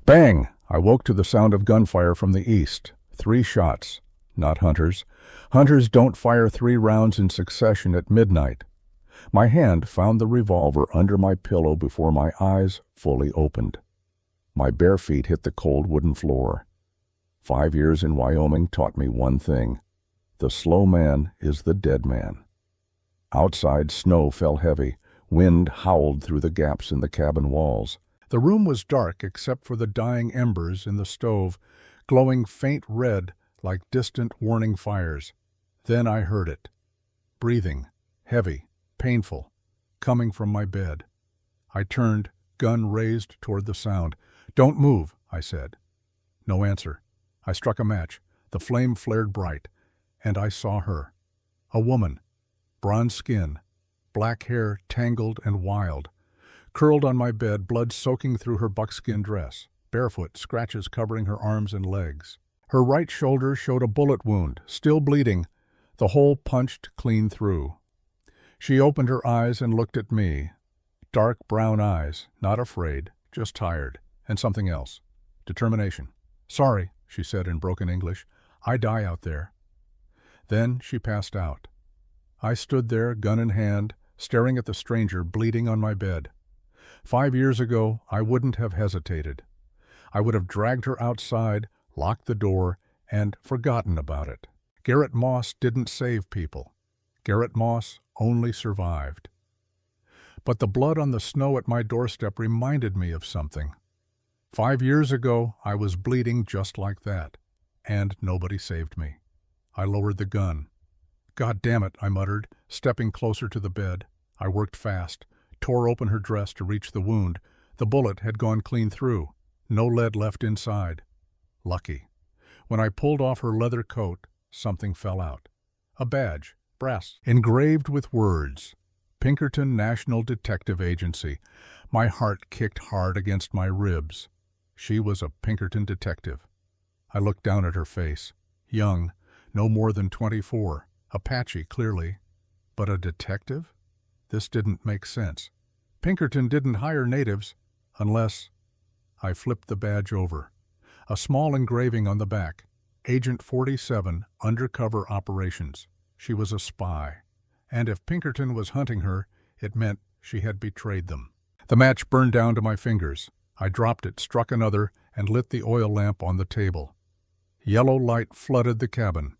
Bang! I woke to the sound of gunfire from the east. 3 shots. Not hunters. Hunters don't fire 3 rounds in succession at midnight. My hand found the revolver under my pillow before my eyes fully opened. My bare feet hit the cold wooden floor. 5 years in Wyoming taught me one thing. The slow man is the dead man. Outside, snow fell heavy. Wind howled through the gaps in the cabin walls. The room was dark except for the dying embers in the stove, glowing faint red like distant warning fires. Then I heard it. Breathing, heavy, painful, coming from my bed. I turned, gun raised toward the sound. "Don't move," I said. No answer. I struck a match. The flame flared bright, and I saw her. A woman, bronze skin, black hair tangled and wild, curled on my bed, blood soaking through her buckskin dress, barefoot, scratches covering her arms and legs. Her right shoulder showed a bullet wound, still bleeding, the hole punched clean through. She opened her eyes and looked at me. Dark brown eyes, not afraid, just tired, and something else. Determination. "Sorry," she said in broken English. "I die out there." Then she passed out. I stood there, gun in hand, staring at the stranger bleeding on my bed. 5 years ago, I wouldn't have hesitated. I would have dragged her outside, locked the door, and forgotten about it. Garrett Moss didn't save people. Garrett Moss only survived. But the blood on the snow at my doorstep reminded me of something. 5 years ago, I was bleeding just like that, and nobody saved me. I lowered the gun. "God damn it," I muttered, stepping closer to the bed. I worked fast, tore open her dress to reach the wound. The bullet had gone clean through. No lead left inside. Lucky. When I pulled off her leather coat, something fell out. A badge, brass, engraved with words. Pinkerton National Detective Agency. My heart kicked hard against my ribs. She was a Pinkerton detective. I looked down at her face. Young, no more than 24. Apache, clearly. But a detective? This didn't make sense. Pinkerton didn't hire natives, unless... I flipped the badge over. A small engraving on the back. Agent 47, Undercover Operations. She was a spy. And if Pinkerton was hunting her, it meant she had betrayed them. The match burned down to my fingers. I dropped it, struck another, and lit the oil lamp on the table. Yellow light flooded the cabin.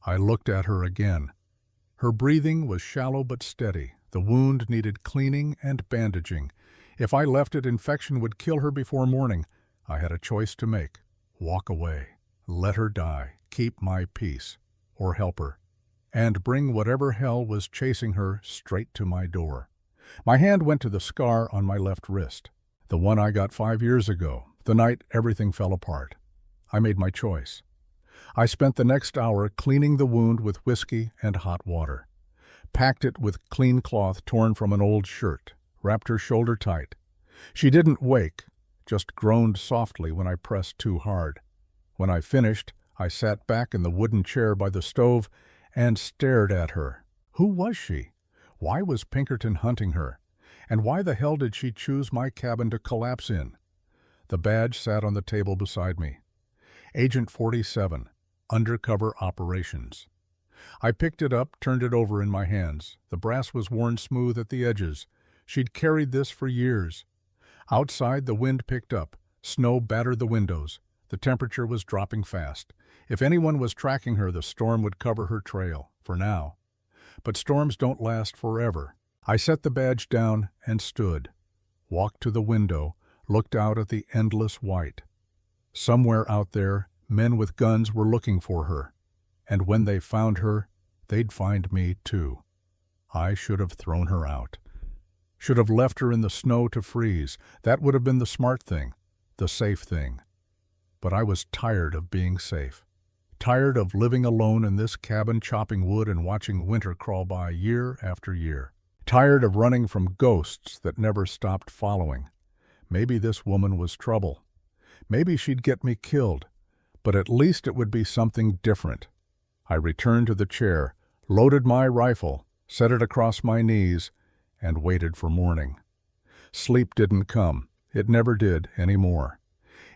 I looked at her again. Her breathing was shallow but steady. The wound needed cleaning and bandaging. If I left it, infection would kill her before morning. I had a choice to make. Walk away. Let her die. Keep my peace. Or help her. And bring whatever hell was chasing her straight to my door. My hand went to the scar on my left wrist. The one I got 5 years ago, the night everything fell apart. I made my choice. I spent the next hour cleaning the wound with whiskey and hot water. Packed it with clean cloth torn from an old shirt. Wrapped her shoulder tight. She didn't wake, just groaned softly when I pressed too hard. When I finished, I sat back in the wooden chair by the stove and stared at her. Who was she? Why was Pinkerton hunting her? And why the hell did she choose my cabin to collapse in? The badge sat on the table beside me. Agent 47, Undercover Operations. I picked it up, turned it over in my hands. The brass was worn smooth at the edges. She'd carried this for years. Outside, the wind picked up. Snow battered the windows. The temperature was dropping fast. If anyone was tracking her, the storm would cover her trail, for now. But storms don't last forever. I set the badge down and stood. Walked to the window, looked out at the endless white. Somewhere out there, men with guns were looking for her. And when they found her, they'd find me too. I should have thrown her out. Should have left her in the snow to freeze. That would have been the smart thing, the safe thing. But I was tired of being safe. Tired of living alone in this cabin chopping wood and watching winter crawl by year after year. Tired of running from ghosts that never stopped following. Maybe this woman was trouble. Maybe she'd get me killed. But at least it would be something different. I returned to the chair, loaded my rifle, set it across my knees, and waited for morning. Sleep didn't come. It never did anymore.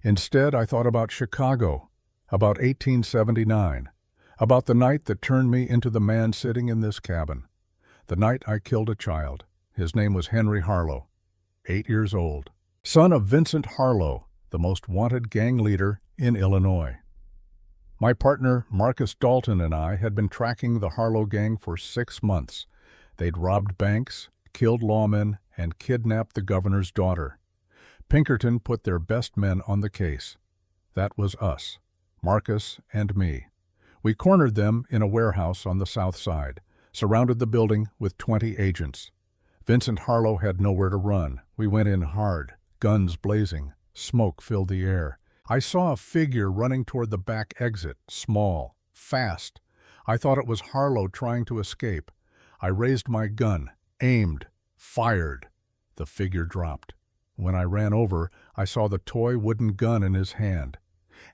Instead, I thought about Chicago, about 1879, about the night that turned me into the man sitting in this cabin, the night I killed a child. His name was Henry Harlow, 8 years old, son of Vincent Harlow, the most wanted gang leader in Illinois. My partner, Marcus Dalton, and I had been tracking the Harlow gang for 6 months. They'd robbed banks, killed lawmen, and kidnapped the governor's daughter. Pinkerton put their best men on the case. That was us, Marcus and me. We cornered them in a warehouse on the south side, surrounded the building with 20 agents. Vincent Harlow had nowhere to run. We went in hard, guns blazing. Smoke filled the air. I saw a figure running toward the back exit, small, fast. I thought it was Harlow trying to escape. I raised my gun, aimed, fired. The figure dropped. When I ran over, I saw the toy wooden gun in his hand.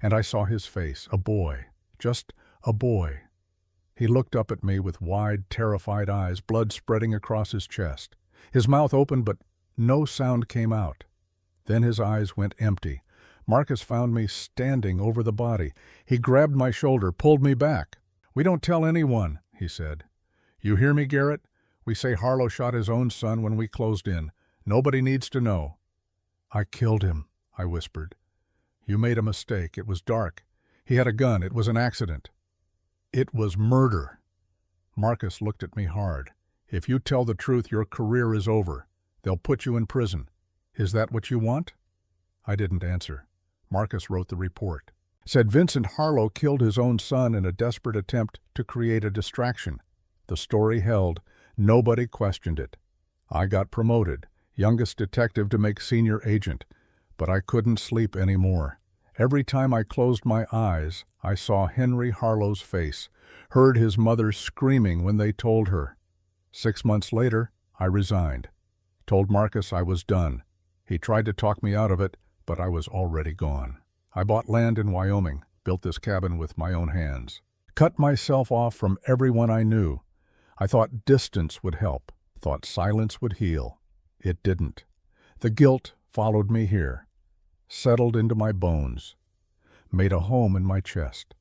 And I saw his face, a boy, just a boy. He looked up at me with wide, terrified eyes, blood spreading across his chest. His mouth opened, but no sound came out. Then his eyes went empty. Marcus found me standing over the body. He grabbed my shoulder, pulled me back. "We don't tell anyone," he said. "You hear me, Garrett? We say Harlow shot his own son when we closed in. Nobody needs to know." "I killed him," I whispered. "You made a mistake. It was dark. He had a gun. It was an accident." "It was murder." Marcus looked at me hard. "If you tell the truth, your career is over. They'll put you in prison. Is that what you want?" I didn't answer. Marcus wrote the report. Said Vincent Harlow killed his own son in a desperate attempt to create a distraction. The story held. Nobody questioned it. I got promoted, youngest detective to make senior agent, but I couldn't sleep anymore. Every time I closed my eyes, I saw Henry Harlow's face, heard his mother screaming when they told her. 6 months later, I resigned. Told Marcus I was done. He tried to talk me out of it, but I was already gone. I bought land in Wyoming, built this cabin with my own hands. Cut myself off from everyone I knew. I thought distance would help, thought silence would heal. It didn't. The guilt followed me here, settled into my bones, made a home in my chest.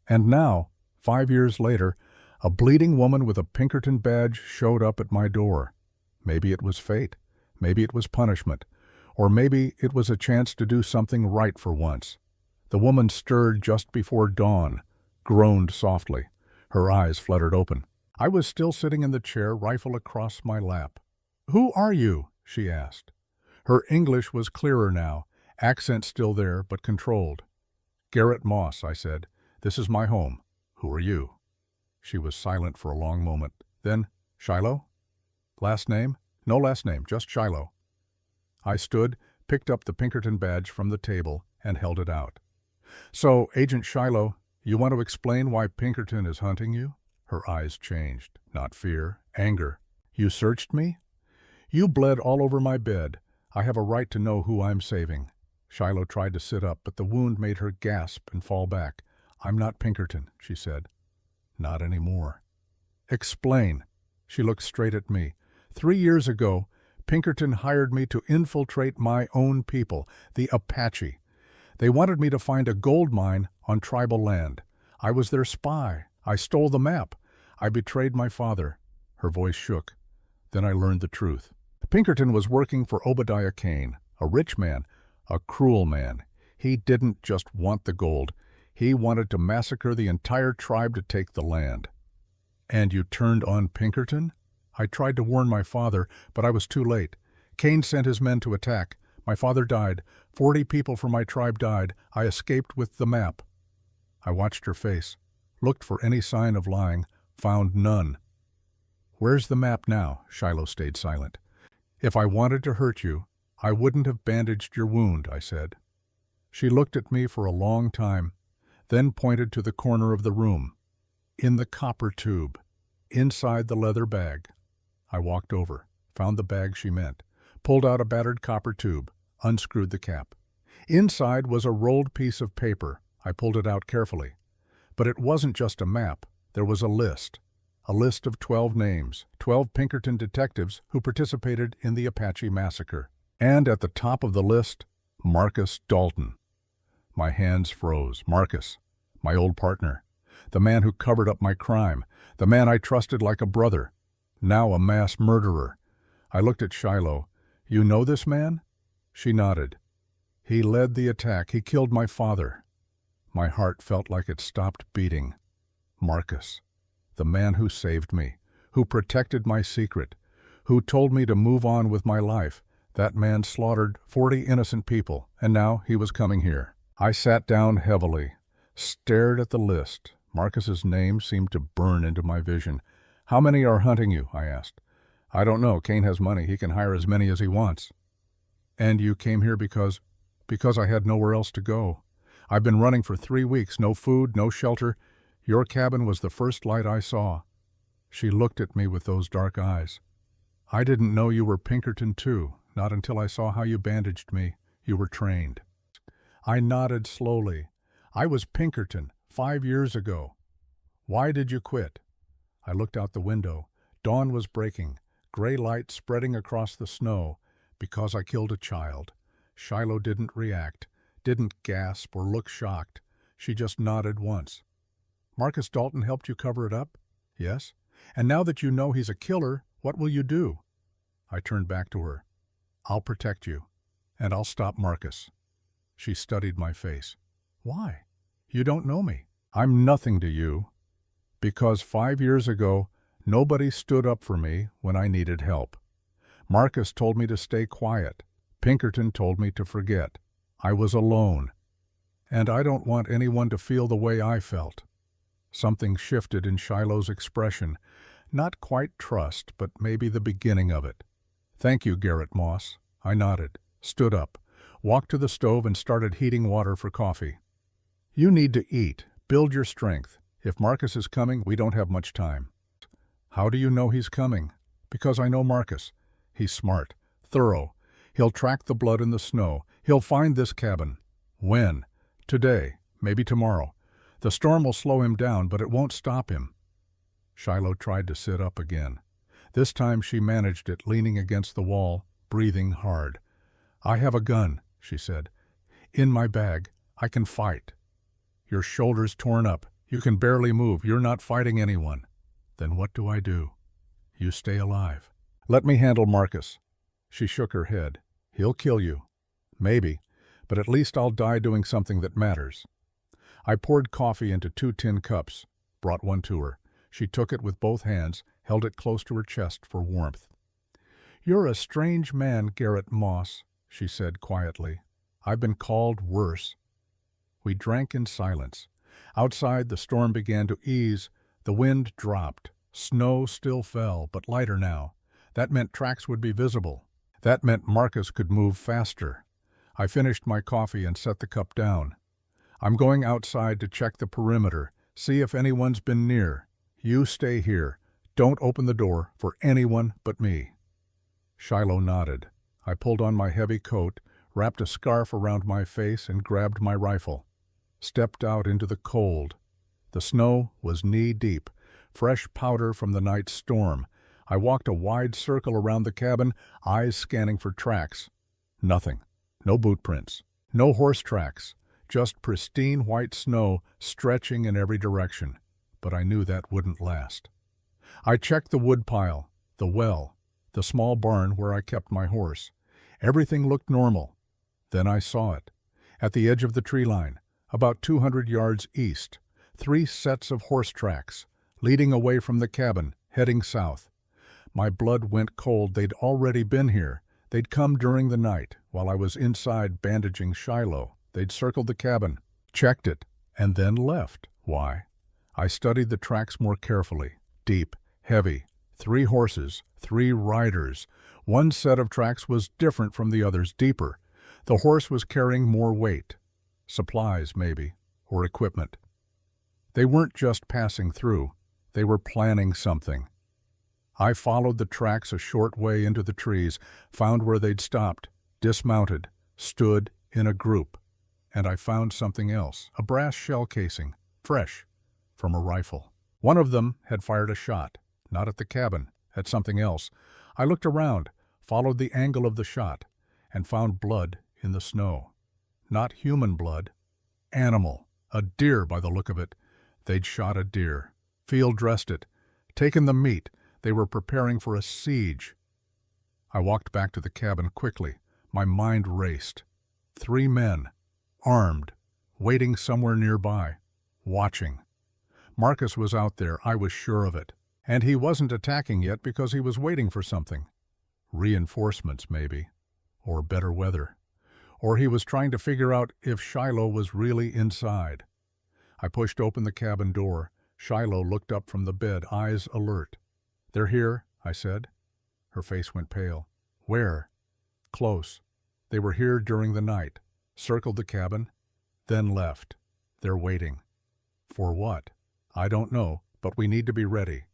And now, 5 years later, a bleeding woman with a Pinkerton badge showed up at my door. Maybe it was fate. Maybe it was punishment. Or maybe it was a chance to do something right for once. The woman stirred just before dawn, groaned softly. Her eyes fluttered open. I was still sitting in the chair, rifle across my lap. "Who are you?" she asked. Her English was clearer now, accent still there, but controlled. "Garrett Moss," I said. "This is my home. Who are you?" She was silent for a long moment. Then, "Shiloh?" "Last name?" "No last name, just Shiloh." I stood, picked up the Pinkerton badge from the table, and held it out. "So, Agent Shiloh, you want to explain why Pinkerton is hunting you?" Her eyes changed. Not fear, anger. "You searched me?" "You bled all over my bed. I have a right to know who I'm saving." Shiloh tried to sit up, but the wound made her gasp and fall back. "I'm not Pinkerton," she said. "Not anymore." "Explain." She looked straight at me. 3 years ago, Pinkerton hired me to infiltrate my own people, the Apache. They wanted me to find a gold mine on tribal land. I was their spy. I stole the map. I betrayed my father. Her voice shook. Then I learned the truth. Pinkerton was working for Obadiah Kane, a rich man, a cruel man. He didn't just want the gold. He wanted to massacre the entire tribe to take the land. "And you turned on Pinkerton?" "I tried to warn my father, but I was too late. Kane sent his men to attack. My father died. 40 people from my tribe died. I escaped with the map." I watched her face, looked for any sign of lying, found none. "Where's the map now?" Shiloh stayed silent. "If I wanted to hurt you, I wouldn't have bandaged your wound," I said. She looked at me for a long time, then pointed to the corner of the room. "In the copper tube, inside the leather bag." I walked over, found the bag she meant, pulled out a battered copper tube, unscrewed the cap. Inside was a rolled piece of paper. I pulled it out carefully. But it wasn't just a map. There was a list of 12 names, 12 Pinkerton detectives who participated in the Apache massacre. And at the top of the list, Marcus Dalton. My hands froze. Marcus, my old partner, the man who covered up my crime, the man I trusted like a brother, now a mass murderer. I looked at Shiloh. You know this man? She nodded. He led the attack. He killed my father. My heart felt like it stopped beating. Marcus, the man who saved me, who protected my secret, who told me to move on with my life. That man slaughtered 40 innocent people, and now he was coming here. I sat down heavily, stared at the list. Marcus's name seemed to burn into my vision. How many are hunting you? I asked. I don't know. Kane has money. He can hire as many as he wants. And you came here because I had nowhere else to go. I've been running for 3 weeks. No food, no shelter. Your cabin was the first light I saw. She looked at me with those dark eyes. I didn't know you were Pinkerton too, not until I saw how you bandaged me. You were trained. I nodded slowly. I was Pinkerton 5 years ago. Why did you quit? I looked out the window. Dawn was breaking, gray light spreading across the snow. Because I killed a child. Shiloh didn't react, didn't gasp or look shocked. She just nodded once. Marcus Dalton helped you cover it up? Yes. And now that you know he's a killer, what will you do? I turned back to her. I'll protect you, and I'll stop Marcus. She studied my face. Why? You don't know me. I'm nothing to you. Because 5 years ago, nobody stood up for me when I needed help. Marcus told me to stay quiet. Pinkerton told me to forget. I was alone. And I don't want anyone to feel the way I felt. Something shifted in Shiloh's expression. Not quite trust, but maybe the beginning of it. Thank you, Garrett Moss. I nodded, stood up, walked to the stove and started heating water for coffee. You need to eat, build your strength. If Marcus is coming, we don't have much time. How do you know he's coming? Because I know Marcus. He's smart, thorough. He'll track the blood in the snow. He'll find this cabin. When? Today, maybe tomorrow. The storm will slow him down, but it won't stop him. Shiloh tried to sit up again. This time she managed it, leaning against the wall, breathing hard. I have a gun, she said. In my bag. I can fight. Your shoulder's torn up. You can barely move. You're not fighting anyone. Then what do I do? You stay alive. Let me handle Marcus. She shook her head. He'll kill you. Maybe, but at least I'll die doing something that matters. I poured coffee into 2 tin cups, brought one to her. She took it with both hands, held it close to her chest for warmth. You're a strange man, Garrett Moss, she said quietly. I've been called worse. We drank in silence. Outside, the storm began to ease. The wind dropped. Snow still fell, but lighter now. That meant tracks would be visible. That meant Marcus could move faster. I finished my coffee and set the cup down. I'm going outside to check the perimeter, see if anyone's been near. You stay here. Don't open the door for anyone but me. Shiloh nodded. I pulled on my heavy coat, wrapped a scarf around my face, and grabbed my rifle. Stepped out into the cold. The snow was knee-deep, fresh powder from the night's storm. I walked a wide circle around the cabin, eyes scanning for tracks. Nothing. No boot prints. No horse tracks. Just pristine white snow stretching in every direction. But I knew that wouldn't last. I checked the woodpile, the well, the small barn where I kept my horse. Everything looked normal. Then I saw it. At the edge of the tree line, about 200 yards east, 3 sets of horse tracks, leading away from the cabin, heading south. My blood went cold. They'd already been here. They'd come during the night, while I was inside bandaging Shiloh. They'd circled the cabin, checked it, and then left. Why? I studied the tracks more carefully. Deep, heavy, 3 horses, 3 riders. One set of tracks was different from the others, deeper. The horse was carrying more weight. Supplies, maybe, or equipment. They weren't just passing through. They were planning something. I followed the tracks a short way into the trees, found where they'd stopped, dismounted, stood in a group. And I found something else, a brass shell casing, fresh, from a rifle. One of them had fired a shot, not at the cabin, at something else. I looked around, followed the angle of the shot, and found blood in the snow. Not human blood. Animal. A deer by the look of it. They'd shot a deer. Field dressed it. Taken the meat. They were preparing for a siege. I walked back to the cabin quickly. My mind raced. 3 men. Armed. Waiting somewhere nearby. Watching. Marcus was out there, I was sure of it. And he wasn't attacking yet because he was waiting for something. Reinforcements, maybe. Or better weather. Or he was trying to figure out if Shiloh was really inside. I pushed open the cabin door. Shiloh looked up from the bed, eyes alert. "They're here," I said. Her face went pale. "Where?" "Close. They were here during the night. Circled the cabin, then left. They're waiting." "For what?" "I don't know, but we need to be ready."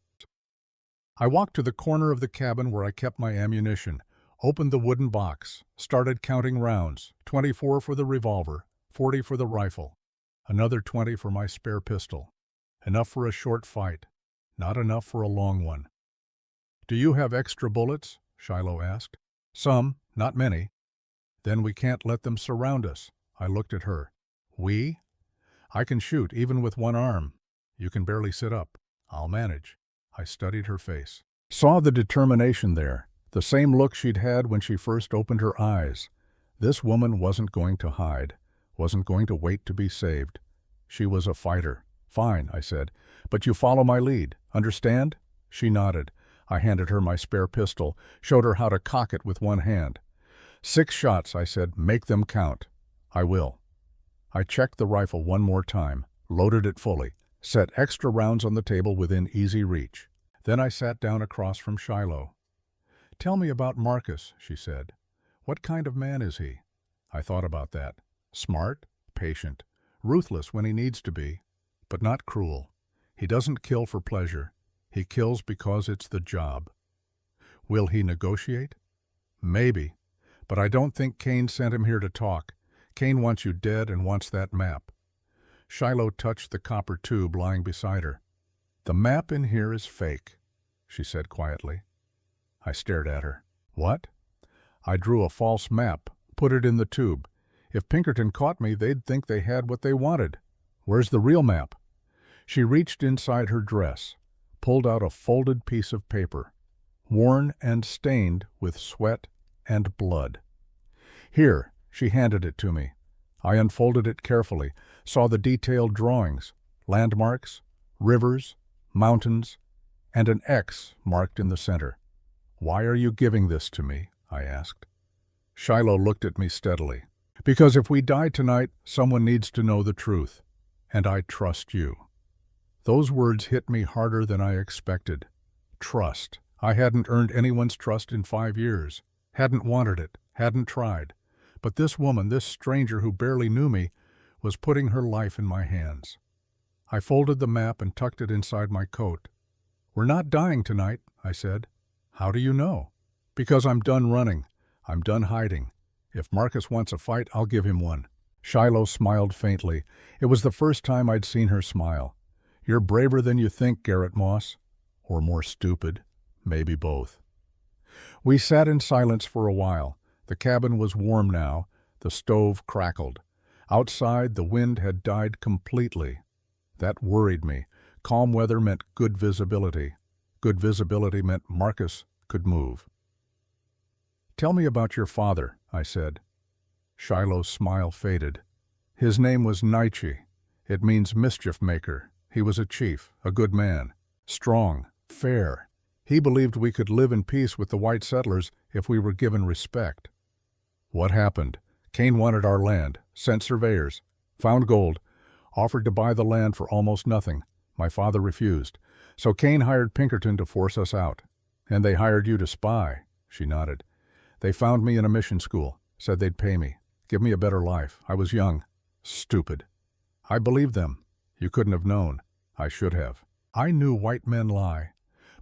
I walked to the corner of the cabin where I kept my ammunition, opened the wooden box, started counting rounds, 24 for the revolver, 40 for the rifle, another 20 for my spare pistol. Enough for a short fight, not enough for a long one. "Do you have extra bullets?" Shiloh asked. "Some, not many." "Then we can't let them surround us." I looked at her. "We?" "I can shoot, even with one arm. You can barely sit up." "I'll manage." I studied her face. Saw the determination there, the same look she'd had when she first opened her eyes. This woman wasn't going to hide, wasn't going to wait to be saved. She was a fighter. "Fine," I said, "but you follow my lead. Understand?" She nodded. I handed her my spare pistol, showed her how to cock it with one hand. 6 shots, I said. "Make them count." "I will." I checked the rifle one more time, loaded it fully, set extra rounds on the table within easy reach. Then I sat down across from Shiloh. "Tell me about Marcus," she said. "What kind of man is he?" I thought about that. Smart, patient, ruthless when he needs to be, but not cruel. He doesn't kill for pleasure. He kills because it's the job. Will he negotiate? Maybe, but I don't think Kane sent him here to talk. Kane wants you dead and wants that map. Shiloh touched the copper tube lying beside her. "The map in here is fake," she said quietly. I stared at her. "What?" "I drew a false map, put it in the tube. If Pinkerton caught me, they'd think they had what they wanted. Where's the real map?" She reached inside her dress, pulled out a folded piece of paper, worn and stained with sweat and blood. "Here," she handed it to me. I unfolded it carefully, saw the detailed drawings, landmarks, rivers, mountains, and an X marked in the center. "Why are you giving this to me?" I asked. Shiloh looked at me steadily. "Because if we die tonight, someone needs to know the truth. And I trust you." Those words hit me harder than I expected. Trust. I hadn't earned anyone's trust in 5 years. Hadn't wanted it. Hadn't tried. But this woman, this stranger who barely knew me, was putting her life in my hands. I folded the map and tucked it inside my coat. "We're not dying tonight," I said. "How do you know?" "Because I'm done running. I'm done hiding. If Marcus wants a fight, I'll give him one." Shiloh smiled faintly. It was the first time I'd seen her smile. "You're braver than you think, Garrett Moss. Or more stupid. Maybe both." We sat in silence for a while. The cabin was warm now. The stove crackled. Outside, the wind had died completely. That worried me. Calm weather meant good visibility. Good visibility meant Marcus could move. "Tell me about your father," I said. Shiloh's smile faded. "His name was Nietzsche. It means mischief maker. He was a chief, a good man. Strong, fair. He believed we could live in peace with the white settlers if we were given respect." "What happened?" "Kane wanted our land, sent surveyors, found gold, offered to buy the land for almost nothing. My father refused. So Kane hired Pinkerton to force us out. And they hired you to spy." She nodded. "They found me in a mission school, said they'd pay me, give me a better life. I was young. Stupid. I believed them. You couldn't have known. I should have. I knew white men lie.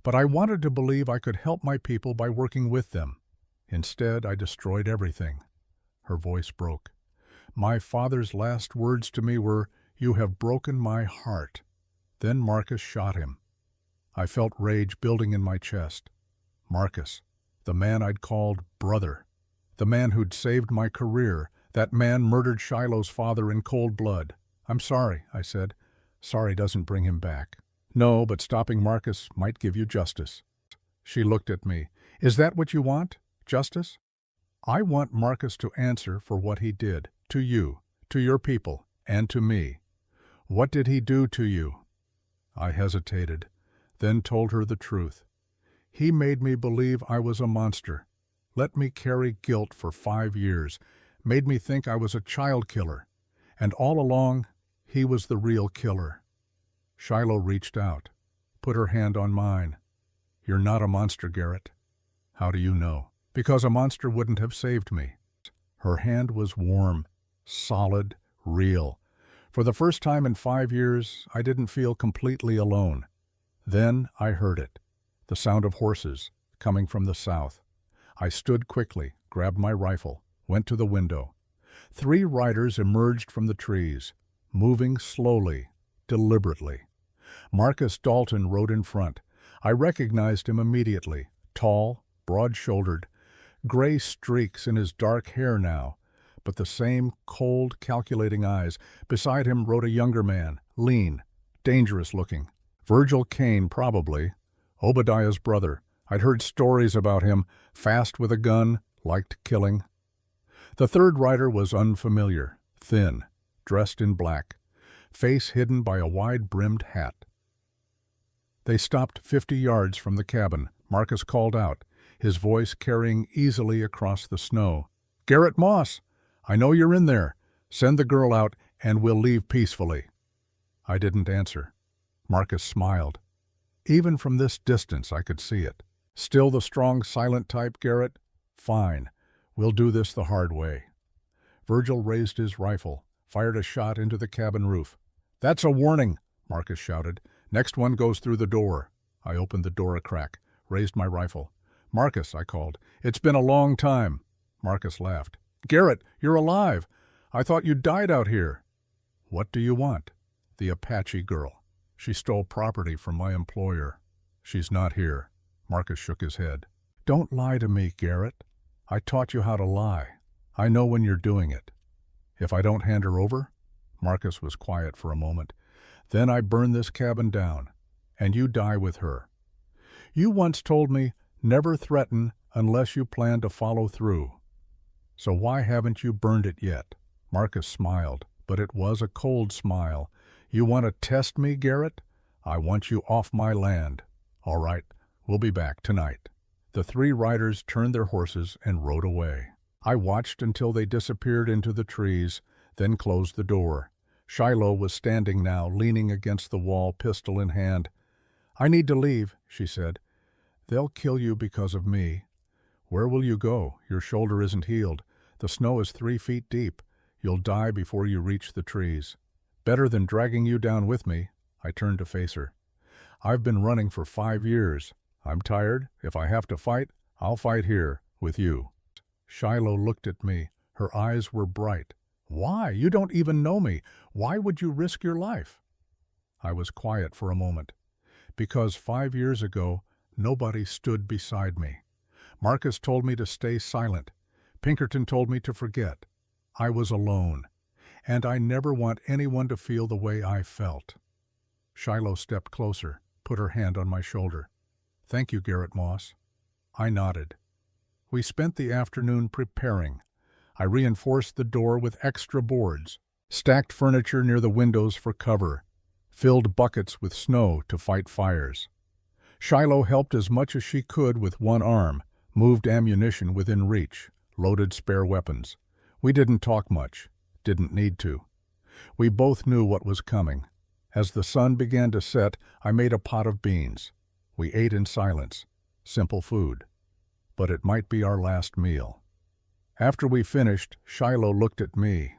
But I wanted to believe I could help my people by working with them. Instead, I destroyed everything." Her voice broke. "My father's last words to me were, 'You have broken my heart.' Then Marcus shot him." I felt rage building in my chest. Marcus, the man I'd called brother, the man who'd saved my career, That man murdered Shiloh's father in cold blood. I'm sorry, I said. Sorry doesn't bring him back. No, but stopping Marcus might give you justice. She looked at me. Is that what you want? Justice? I want Marcus to answer for what he did, to you, to your people, and to me. What did he do to you? I hesitated, then told her the truth. He made me believe I was a monster, let me carry guilt for 5 years, made me think I was a child killer, and all along, he was the real killer. Shiloh reached out, put her hand on mine. You're not a monster, Garrett. How do you know? Because a monster wouldn't have saved me. Her hand was warm, solid, real. For the first time in 5 years, I didn't feel completely alone. Then I heard it, the sound of horses coming from the south. I stood quickly, grabbed my rifle, went to the window. 3 riders emerged from the trees, moving slowly, deliberately. Marcus Dalton rode in front. I recognized him immediately, tall, broad-shouldered, gray streaks in his dark hair now, but the same cold, calculating eyes. Beside him rode a younger man, lean, dangerous-looking. Virgil Kane, probably. Obadiah's brother. I'd heard stories about him, fast with a gun, liked killing. The third rider was unfamiliar, thin, dressed in black, face hidden by a wide-brimmed hat. They stopped 50 yards from the cabin. Marcus called out, his voice carrying easily across the snow. Garrett Moss, I know you're in there. Send the girl out and we'll leave peacefully. I didn't answer. Marcus smiled. Even from this distance I could see it. Still the strong, silent type, Garrett? Fine. We'll do this the hard way. Virgil raised his rifle, fired a shot into the cabin roof. That's a warning, Marcus shouted. Next one goes through the door. I opened the door a crack, raised my rifle. Marcus, I called. It's been a long time. Marcus laughed. Garrett, you're alive. I thought you died out here. What do you want? The Apache girl. She stole property from my employer. She's not here. Marcus shook his head. Don't lie to me, Garrett. I taught you how to lie. I know when you're doing it. If I don't hand her over? Marcus was quiet for a moment. Then I burn this cabin down, and you die with her. You once told me, never threaten unless you plan to follow through. So why haven't you burned it yet? Marcus smiled, but it was a cold smile. You want to test me, Garrett? I want you off my land. All right, we'll be back tonight. The 3 riders turned their horses and rode away. I watched until they disappeared into the trees, then closed the door. Shiloh was standing now, leaning against the wall, pistol in hand. I need to leave, she said. They'll kill you because of me. Where will you go? Your shoulder isn't healed. The snow is 3 feet deep. You'll die before you reach the trees. Better than dragging you down with me. I turned to face her. I've been running for 5 years. I'm tired. If I have to fight, I'll fight here, with you. Shiloh looked at me. Her eyes were bright. Why? You don't even know me. Why would you risk your life? I was quiet for a moment. Because 5 years ago, nobody stood beside me. Marcus told me to stay silent. Pinkerton told me to forget. I was alone. And I never want anyone to feel the way I felt. Shiloh stepped closer, put her hand on my shoulder. Thank you, Garrett Moss. I nodded. We spent the afternoon preparing. I reinforced the door with extra boards, stacked furniture near the windows for cover, filled buckets with snow to fight fires. Shiloh helped as much as she could with one arm, moved ammunition within reach, loaded spare weapons. We didn't talk much, didn't need to. We both knew what was coming. As the sun began to set, I made a pot of beans. We ate in silence, simple food. But it might be our last meal. After we finished, Shiloh looked at me.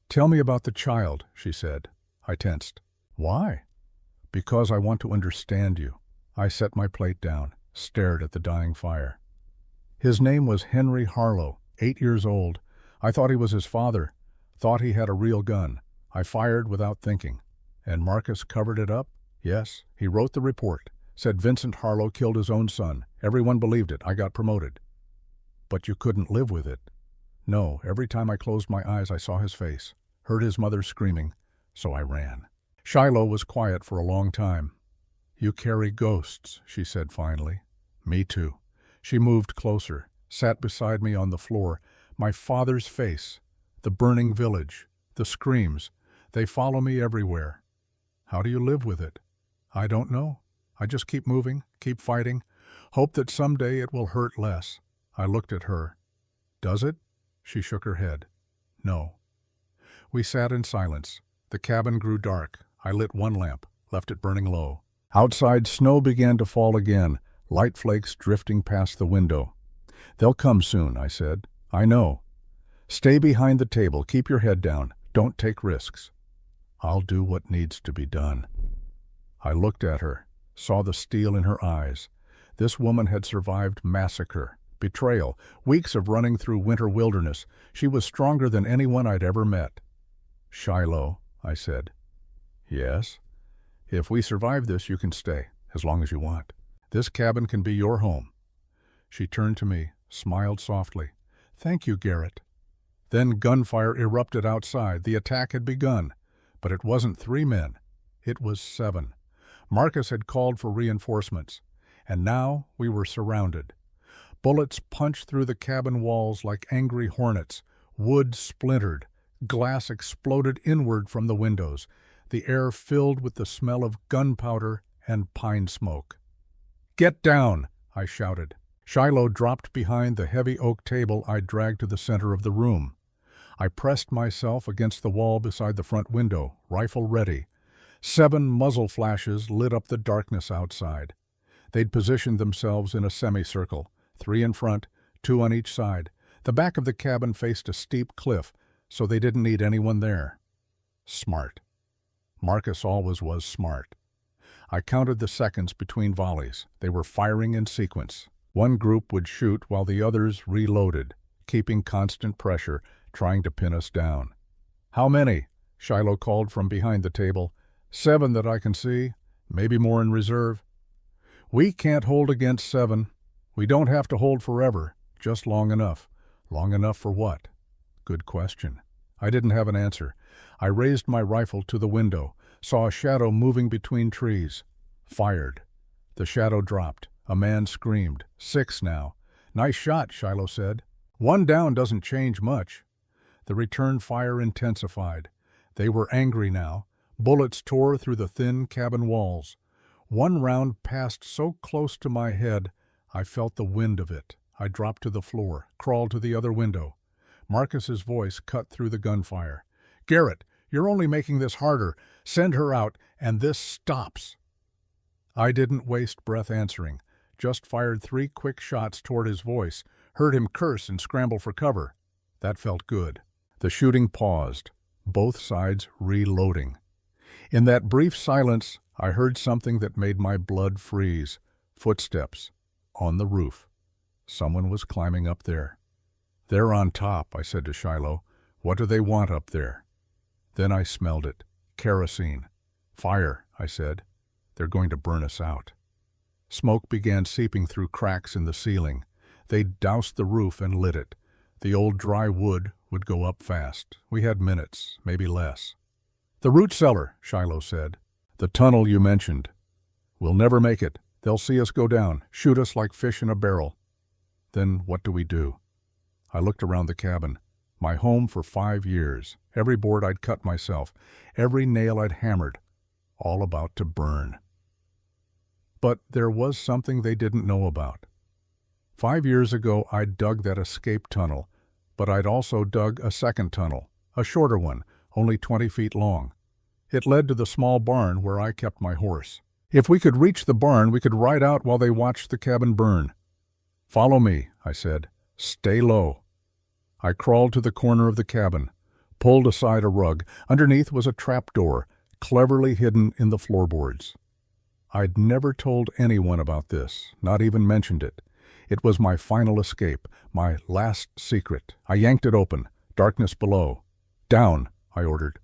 Tell me about the child, she said. I tensed. Why? Because I want to understand you. I set my plate down, stared at the dying fire. His name was Henry Harlow, 8 years old. I thought he was his father, thought he had a real gun. I fired without thinking. And Marcus covered it up? Yes, he wrote the report. Said Vincent Harlow killed his own son. Everyone believed it. I got promoted. But you couldn't live with it. No, every time I closed my eyes I saw his face, heard his mother screaming, so I ran. Shiloh was quiet for a long time. "You carry ghosts," she said finally. "Me too." She moved closer, sat beside me on the floor. My father's face, the burning village, the screams, they follow me everywhere. "How do you live with it?" "I don't know. I just keep moving, keep fighting, hope that someday it will hurt less." I looked at her. "Does it?" She shook her head. "No." We sat in silence. The cabin grew dark. I lit one lamp, left it burning low. Outside, snow began to fall again, light flakes drifting past the window. "They'll come soon," I said. "I know. Stay behind the table, keep your head down, don't take risks." "I'll do what needs to be done." I looked at her, saw the steel in her eyes. This woman had survived massacre, betrayal, weeks of running through winter wilderness. She was stronger than anyone I'd ever met. "Shiloh," I said. "Yes?" "If we survive this, you can stay, as long as you want. This cabin can be your home." She turned to me, smiled softly. "Thank you, Garrett." Then gunfire erupted outside. The attack had begun. But it wasn't 3 men. It was 7. Marcus had called for reinforcements. And now we were surrounded. Bullets punched through the cabin walls like angry hornets. Wood splintered. Glass exploded inward from the windows. The air filled with the smell of gunpowder and pine smoke. "Get down!" I shouted. Shiloh dropped behind the heavy oak table I'd dragged to the center of the room. I pressed myself against the wall beside the front window, rifle ready. 7 muzzle flashes lit up the darkness outside. They'd positioned themselves in a semicircle, 3 in front, 2 on each side. The back of the cabin faced a steep cliff, so they didn't need anyone there. Smart. Marcus always was smart. I counted the seconds between volleys. They were firing in sequence. One group would shoot while the others reloaded, keeping constant pressure, trying to pin us down. "How many?" Shiloh called from behind the table. 7 that I can see, maybe more in reserve." "We can't hold against 7. We don't have to hold forever, just long enough." "Long enough for what?" Good question. I didn't have an answer. I raised my rifle to the window, saw a shadow moving between trees. Fired. The shadow dropped. A man screamed. 6 now. "Nice shot," Shiloh said. "1 down doesn't change much." The return fire intensified. They were angry now. Bullets tore through the thin cabin walls. One round passed so close to my head, I felt the wind of it. I dropped to the floor, crawled to the other window. Marcus's voice cut through the gunfire. "Garrett, you're only making this harder. Send her out, and this stops." I didn't waste breath answering, just fired 3 quick shots toward his voice, heard him curse and scramble for cover. That felt good. The shooting paused, both sides reloading. In that brief silence, I heard something that made my blood freeze. Footsteps. On the roof. Someone was climbing up there. "They're on top," I said to Shiloh. "What do they want up there?" Then I smelled it. Kerosene. "Fire," I said. "They're going to burn us out." Smoke began seeping through cracks in the ceiling. They doused the roof and lit it. The old dry wood would go up fast. We had minutes, maybe less. "The root cellar," Shiloh said. "The tunnel you mentioned. We'll never make it. They'll see us go down, shoot us like fish in a barrel." "Then what do we do?" I looked around the cabin. My home for 5 years. Every board I'd cut myself. Every nail I'd hammered. All about to burn. But there was something they didn't know about. 5 years ago, I'd dug that escape tunnel, but I'd also dug a second tunnel, a shorter one, only 20 feet long. It led to the small barn where I kept my horse. If we could reach the barn, we could ride out while they watched the cabin burn. "Follow me," I said. "Stay low." I crawled to the corner of the cabin, pulled aside a rug. Underneath was a trapdoor, cleverly hidden in the floorboards. I'd never told anyone about this, not even mentioned it. It was my final escape, my last secret. I yanked it open, darkness below. "Down," I ordered.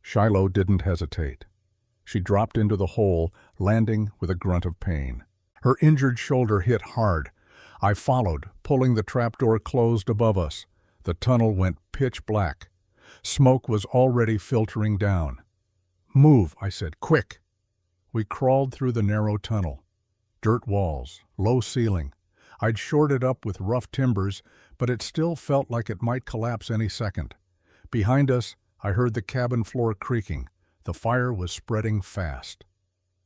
Shiloh didn't hesitate. She dropped into the hole, landing with a grunt of pain. Her injured shoulder hit hard. I followed, pulling the trapdoor closed above us. The tunnel went pitch black. Smoke was already filtering down. "Move," I said, "quick!" We crawled through the narrow tunnel. Dirt walls, low ceiling. I'd shored it up with rough timbers, but it still felt like it might collapse any second. Behind us, I heard the cabin floor creaking. The fire was spreading fast.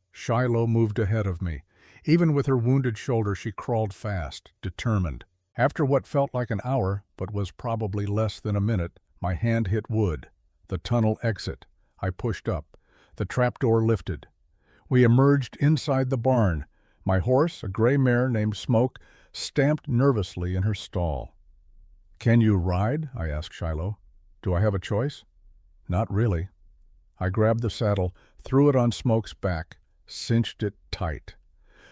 Shiloh moved ahead of me. Even with her wounded shoulder, she crawled fast, determined. After what felt like an hour, but was probably less than a minute, my hand hit wood. The tunnel exit. I pushed up. The trapdoor lifted. We emerged inside the barn. My horse, a gray mare named Smoke, stamped nervously in her stall. "Can you ride?" I asked Shiloh. "Do I have a choice?" "Not really." I grabbed the saddle, threw it on Smoke's back, cinched it tight.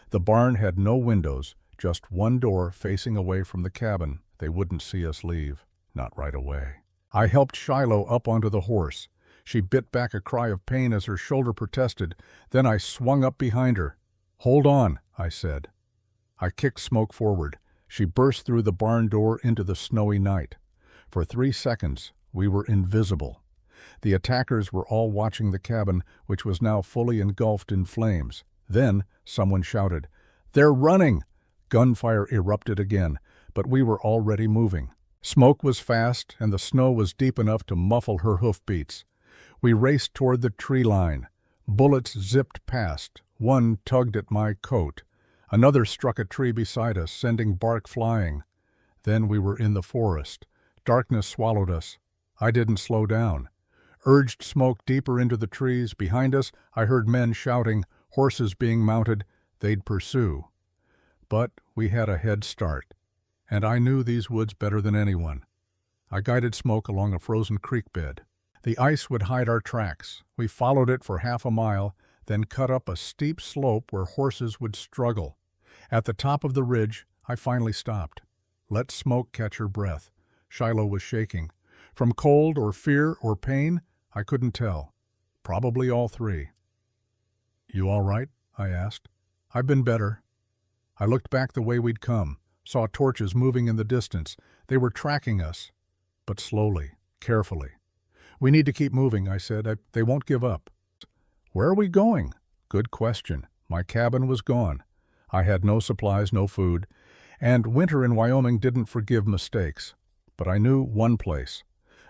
The barn had no windows, just one door facing away from the cabin. They wouldn't see us leave, not right away. I helped Shiloh up onto the horse. She bit back a cry of pain as her shoulder protested. Then I swung up behind her. "Hold on," I said. I kicked Smoke forward. She burst through the barn door into the snowy night. For 3 seconds, we were invisible. The attackers were all watching the cabin, which was now fully engulfed in flames. Then someone shouted, "They're running!" Gunfire erupted again, but we were already moving. Smoke was fast, and the snow was deep enough to muffle her hoofbeats. We raced toward the tree line. Bullets zipped past. One tugged at my coat. Another struck a tree beside us, sending bark flying. Then we were in the forest. Darkness swallowed us. I didn't slow down. Urged Smoke deeper into the trees. Behind us, I heard men shouting, horses being mounted. They'd pursue. But we had a head start, and I knew these woods better than anyone. I guided Smoke along a frozen creek bed. The ice would hide our tracks. We followed it for half a mile, then cut up a steep slope where horses would struggle. At the top of the ridge, I finally stopped. Let Smoke catch her breath. Shiloh was shaking. From cold or fear or pain, I couldn't tell. Probably all three. "You all right?" I asked. "I've been better." I looked back the way we'd come, saw torches moving in the distance. They were tracking us, but slowly, carefully. "We need to keep moving," I said. "They won't give up." "Where are we going?" Good question. My cabin was gone. I had no supplies, no food, and winter in Wyoming didn't forgive mistakes. But I knew one place.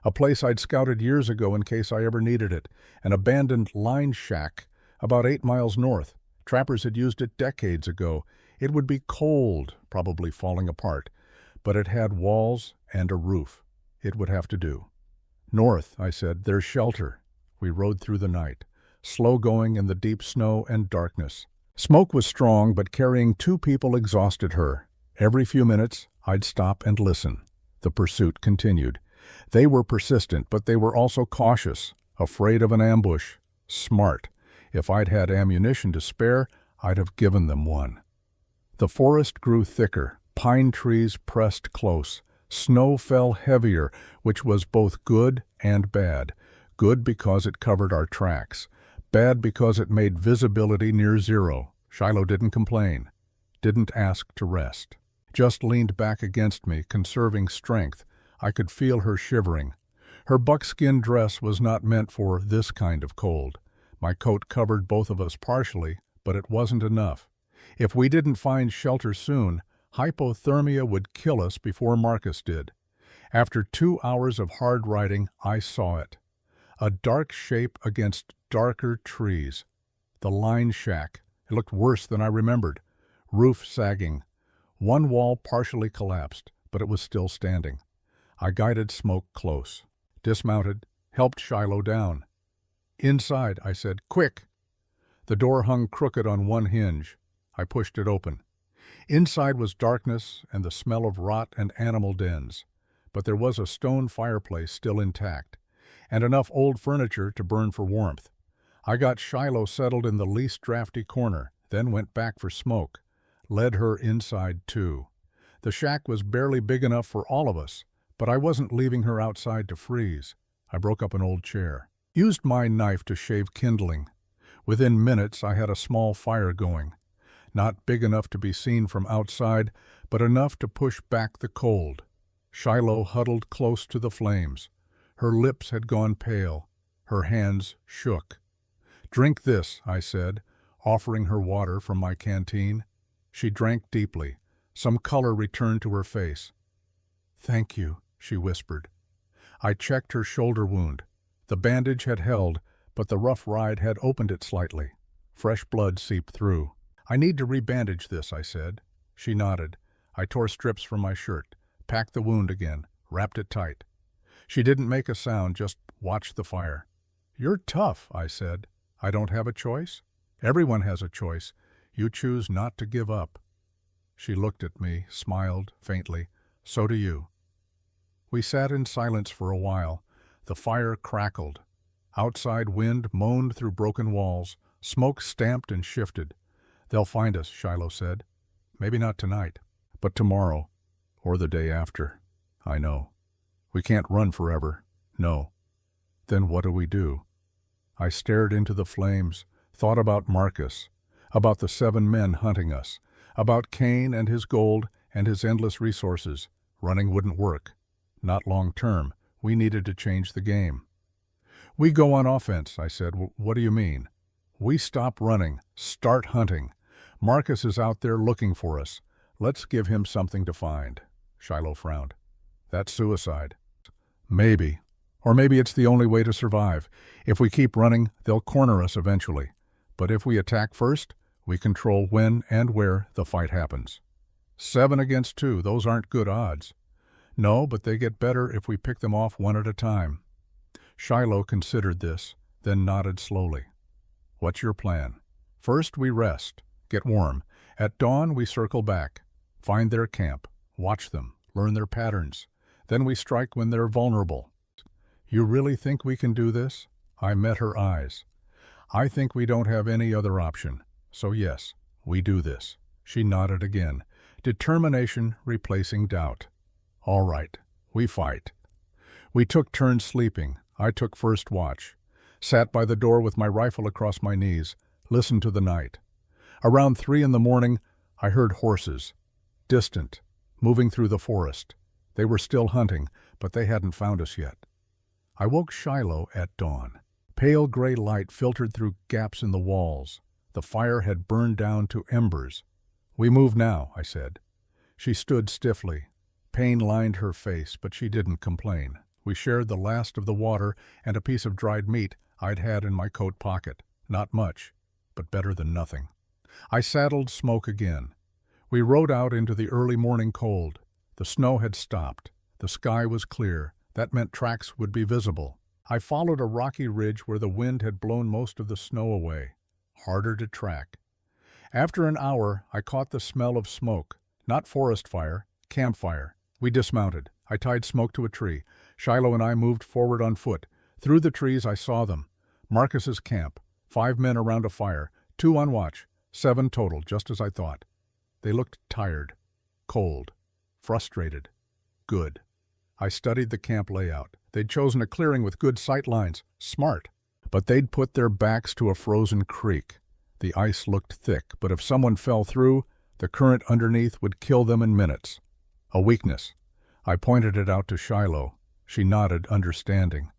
A place I'd scouted years ago in case I ever needed it. An abandoned line shack about 8 miles north. Trappers had used it decades ago. It would be cold, probably falling apart, but it had walls and a roof. It would have to do. "North," I said, "there's shelter." We rode through the night, slow going in the deep snow and darkness. Smoke was strong, but carrying 2 people exhausted her. Every few minutes, I'd stop and listen. The pursuit continued. They were persistent, but they were also cautious, afraid of an ambush, smart. If I'd had ammunition to spare, I'd have given them one. The forest grew thicker. Pine trees pressed close. Snow fell heavier, which was both good and bad. Good because it covered our tracks. Bad because it made visibility near zero. Shiloh didn't complain. Didn't ask to rest. Just leaned back against me, conserving strength. I could feel her shivering. Her buckskin dress was not meant for this kind of cold. My coat covered both of us partially, but it wasn't enough. If we didn't find shelter soon, hypothermia would kill us before Marcus did. After 2 hours of hard riding, I saw it. A dark shape against darker trees. The line shack. It looked worse than I remembered. Roof sagging. One wall partially collapsed, but it was still standing. I guided Smoke close. Dismounted, helped Shiloh down. "Inside," I said. "Quick!" The door hung crooked on one hinge. I pushed it open. Inside was darkness and the smell of rot and animal dens. But there was a stone fireplace still intact, and enough old furniture to burn for warmth. I got Shiloh settled in the least drafty corner, then went back for Smoke. Led her inside, too. The shack was barely big enough for all of us, but I wasn't leaving her outside to freeze. I broke up an old chair. Used my knife to shave kindling. Within minutes, I had a small fire going. Not big enough to be seen from outside, but enough to push back the cold. Shiloh huddled close to the flames. Her lips had gone pale. Her hands shook. "Drink this," I said, offering her water from my canteen. She drank deeply. Some color returned to her face. "Thank you," she whispered. I checked her shoulder wound. The bandage had held, but the rough ride had opened it slightly. Fresh blood seeped through. "I need to rebandage this," I said. She nodded. I tore strips from my shirt, packed the wound again, wrapped it tight. She didn't make a sound, just watched the fire. "You're tough," I said. "I don't have a choice?" "Everyone has a choice. You choose not to give up." She looked at me, smiled faintly. "So do you." We sat in silence for a while. The fire crackled. Outside wind moaned through broken walls. Smoke stamped and shifted. "They'll find us," Shiloh said. "Maybe not tonight, but tomorrow, or the day after." "I know. We can't run forever." "No." "Then what do we do?" I stared into the flames, thought about Marcus, about the 7 men hunting us, about Cain and his gold and his endless resources. Running wouldn't work. Not long term. We needed to change the game. "We go on offense," I said. "What do you mean?" "We stop running, start hunting. Marcus is out there looking for us. Let's give him something to find." Shiloh frowned. "That's suicide." "Maybe. Or maybe it's the only way to survive. If we keep running, they'll corner us eventually. But if we attack first, we control when and where the fight happens." 7 against 2, those aren't good odds. "No, but they get better if we pick them off one at a time." Shiloh considered this, then nodded slowly. "What's your plan?" "First we rest, get warm. At dawn we circle back, find their camp, watch them, learn their patterns. Then we strike when they're vulnerable." "You really think we can do this?" I met her eyes. "I think we don't have any other option. So yes, we do this." She nodded again, determination replacing doubt. "All right, we fight." We took turns sleeping. I took first watch. Sat by the door with my rifle across my knees, listened to the night. Around 3 in the morning, I heard horses. Distant, moving through the forest. They were still hunting, but they hadn't found us yet. I woke Shiloh at dawn. Pale gray light filtered through gaps in the walls. The fire had burned down to embers. "We move now," I said. She stood stiffly. Pain lined her face, but she didn't complain. We shared the last of the water and a piece of dried meat I'd had in my coat pocket. Not much, but better than nothing. I saddled Smoke again. We rode out into the early morning cold. The snow had stopped. The sky was clear. That meant tracks would be visible. I followed a rocky ridge where the wind had blown most of the snow away. Harder to track. After an hour, I caught the smell of smoke. Not forest fire, campfire. We dismounted. I tied Smoke to a tree. Shiloh and I moved forward on foot. Through the trees I saw them. Marcus's camp. 5 men around a fire. 2 on watch. 7 total, just as I thought. They looked tired, cold, frustrated. Good. I studied the camp layout. They'd chosen a clearing with good sight lines. Smart. But they'd put their backs to a frozen creek. The ice looked thick, but if someone fell through, the current underneath would kill them in minutes. A weakness. I pointed it out to Shiloh. She nodded, understanding.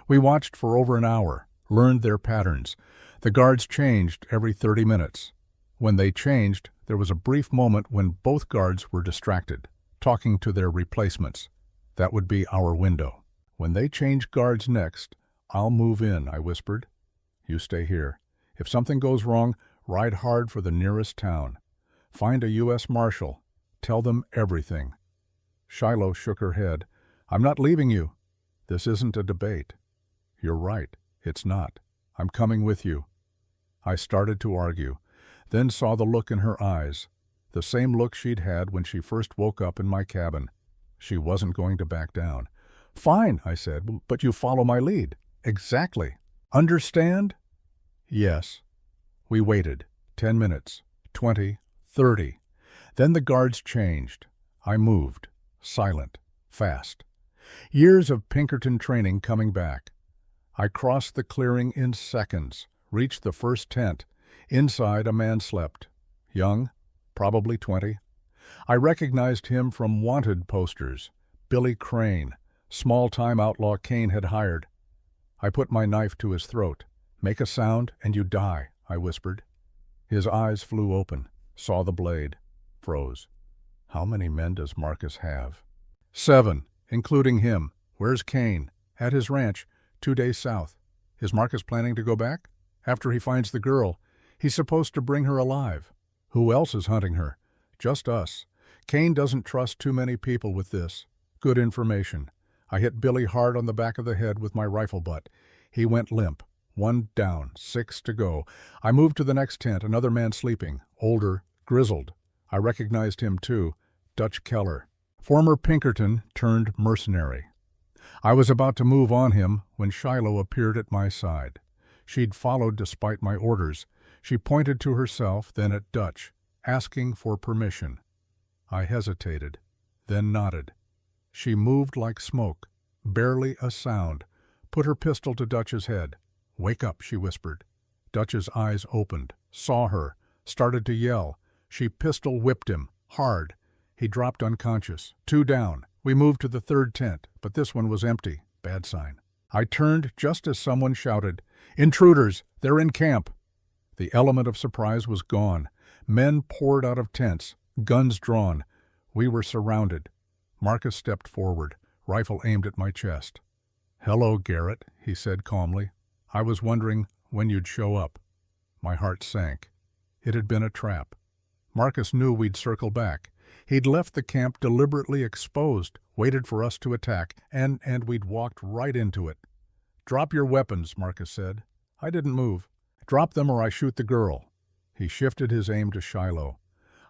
We watched for over an hour, learned their patterns. The guards changed every 30 minutes. When they changed, there was a brief moment when both guards were distracted, talking to their replacements. That would be our window. "When they change guards next, I'll move in," I whispered. "You stay here. If something goes wrong, ride hard for the nearest town. Find a U.S. Marshal. Tell them everything." Shiloh shook her head. "I'm not leaving you." "This isn't a debate." "You're right. It's not. I'm coming with you." I started to argue, then saw the look in her eyes, the same look she'd had when she first woke up in my cabin. She wasn't going to back down. "Fine," I said, "but you follow my lead." "Exactly. Understand?" "Yes." We waited. 10 minutes. 20. 30. Then the guards changed. I moved. Silent. Fast. Years of Pinkerton training coming back. I crossed the clearing in seconds, reached the first tent. Inside a man slept. Young, probably 20. I recognized him from wanted posters. Billy Crane, small-time outlaw Kane had hired. I put my knife to his throat. "Make a sound and you die," I whispered. His eyes flew open, saw the blade, froze. How many men does Marcus have? 7, including him. Where's Kane? At his ranch, 2 days south. Is Marcus planning to go back? After he finds the girl, he's supposed to bring her alive. Who else is hunting her? Just us. Kane doesn't trust too many people with this. Good information. I hit Billy hard on the back of the head with my rifle butt. He went limp. 1 down, 6 to go. I moved to the next tent, another man sleeping, older, grizzled. I recognized him too, Dutch Keller, former Pinkerton turned mercenary. I was about to move on him when Shiloh appeared at my side. She'd followed despite my orders. She pointed to herself, then at Dutch, asking for permission. I hesitated, then nodded. She moved like smoke, barely a sound, put her pistol to Dutch's head. "Wake up," she whispered. Dutch's eyes opened, saw her, started to yell. She pistol whipped him, hard. He dropped unconscious. 2 down. We moved to the 3rd tent, but this one was empty. Bad sign. I turned just as someone shouted, "Intruders! They're in camp!" The element of surprise was gone. Men poured out of tents, guns drawn. We were surrounded. Marcus stepped forward, rifle aimed at my chest. "Hello, Garrett," he said calmly. "I was wondering when you'd show up." My heart sank. It had been a trap. Marcus knew we'd circle back. He'd left the camp deliberately exposed, waited for us to attack, and we'd walked right into it. "Drop your weapons," Marcus said. I didn't move. "Drop them or I shoot the girl." He shifted his aim to Shiloh.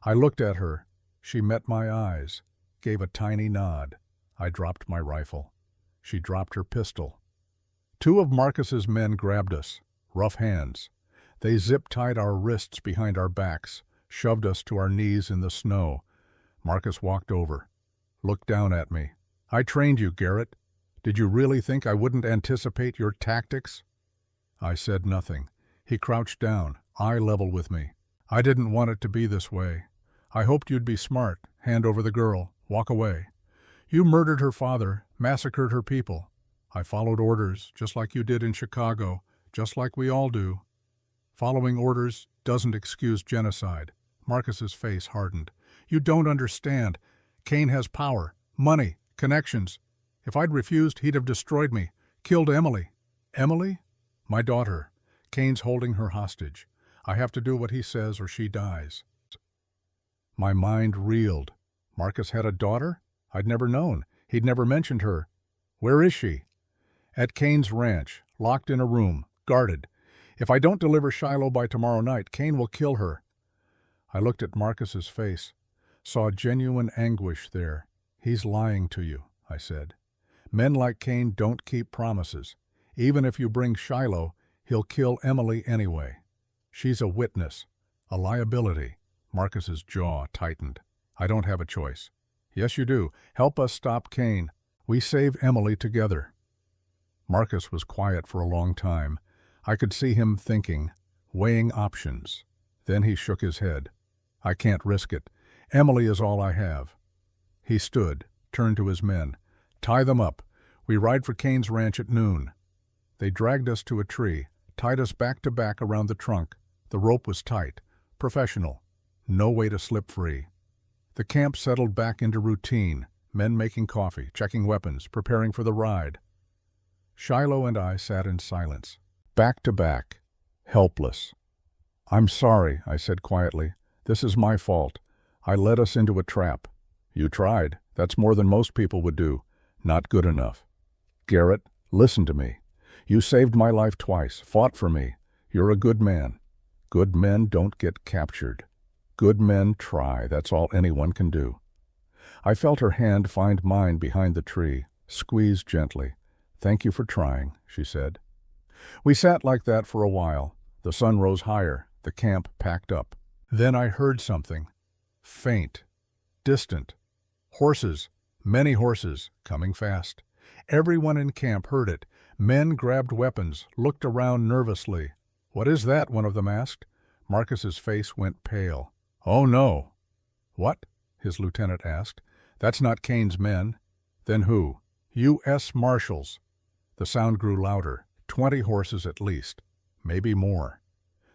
I looked at her. She met my eyes, gave a tiny nod. I dropped my rifle. She dropped her pistol. 2 of Marcus's men grabbed us, rough hands. They zip-tied our wrists behind our backs, shoved us to our knees in the snow. Marcus walked over, looked down at me. "I trained you, Garrett. Did you really think I wouldn't anticipate your tactics?" I said nothing. He crouched down, eye level with me. "I didn't want it to be this way. I hoped you'd be smart, hand over the girl, walk away. You murdered her father, massacred her people. I followed orders, just like you did in Chicago, just like we all do. Following orders doesn't excuse genocide." Marcus's face hardened. "You don't understand. Kane has power, money, connections. If I'd refused, he'd have destroyed me, killed Emily." "Emily?" "My daughter. Kane's holding her hostage. I have to do what he says or she dies." My mind reeled. Marcus had a daughter? I'd never known. He'd never mentioned her. "Where is she?" "At Kane's ranch, locked in a room, guarded. If I don't deliver Shiloh by tomorrow night, Kane will kill her." I looked at Marcus's face, saw genuine anguish there. "He's lying to you," I said. "Men like Kane don't keep promises. Even if you bring Shiloh, he'll kill Emily anyway. She's a witness, a liability." Marcus's jaw tightened. "I don't have a choice." "Yes, you do. Help us stop Kane. We save Emily together." Marcus was quiet for a long time. I could see him thinking, weighing options. Then he shook his head. "I can't risk it. Emily is all I have." He stood, turned to his men. "Tie them up. We ride for Kane's ranch at noon." They dragged us to a tree, tied us back to back around the trunk. The rope was tight, professional. No way to slip free. The camp settled back into routine, men making coffee, checking weapons, preparing for the ride. Shiloh and I sat in silence, back to back, helpless. "I'm sorry," I said quietly. "This is my fault. I led us into a trap." "You tried. That's more than most people would do. Not good enough." "Garrett, listen to me. You saved my life twice, fought for me. You're a good man. Good men don't get captured. Good men try. That's all anyone can do." I felt her hand find mine behind the tree, squeeze gently. "Thank you for trying," she said. We sat like that for a while. The sun rose higher, the camp packed up. Then I heard something. Faint, distant. Horses, many horses, coming fast. Everyone in camp heard it. Men grabbed weapons, looked around nervously. "What is that?" one of them asked. Marcus's face went pale. "Oh no." "What?" his lieutenant asked. "That's not Kane's men." Then who? U.S. Marshals. The sound grew louder. 20 horses at least. Maybe more.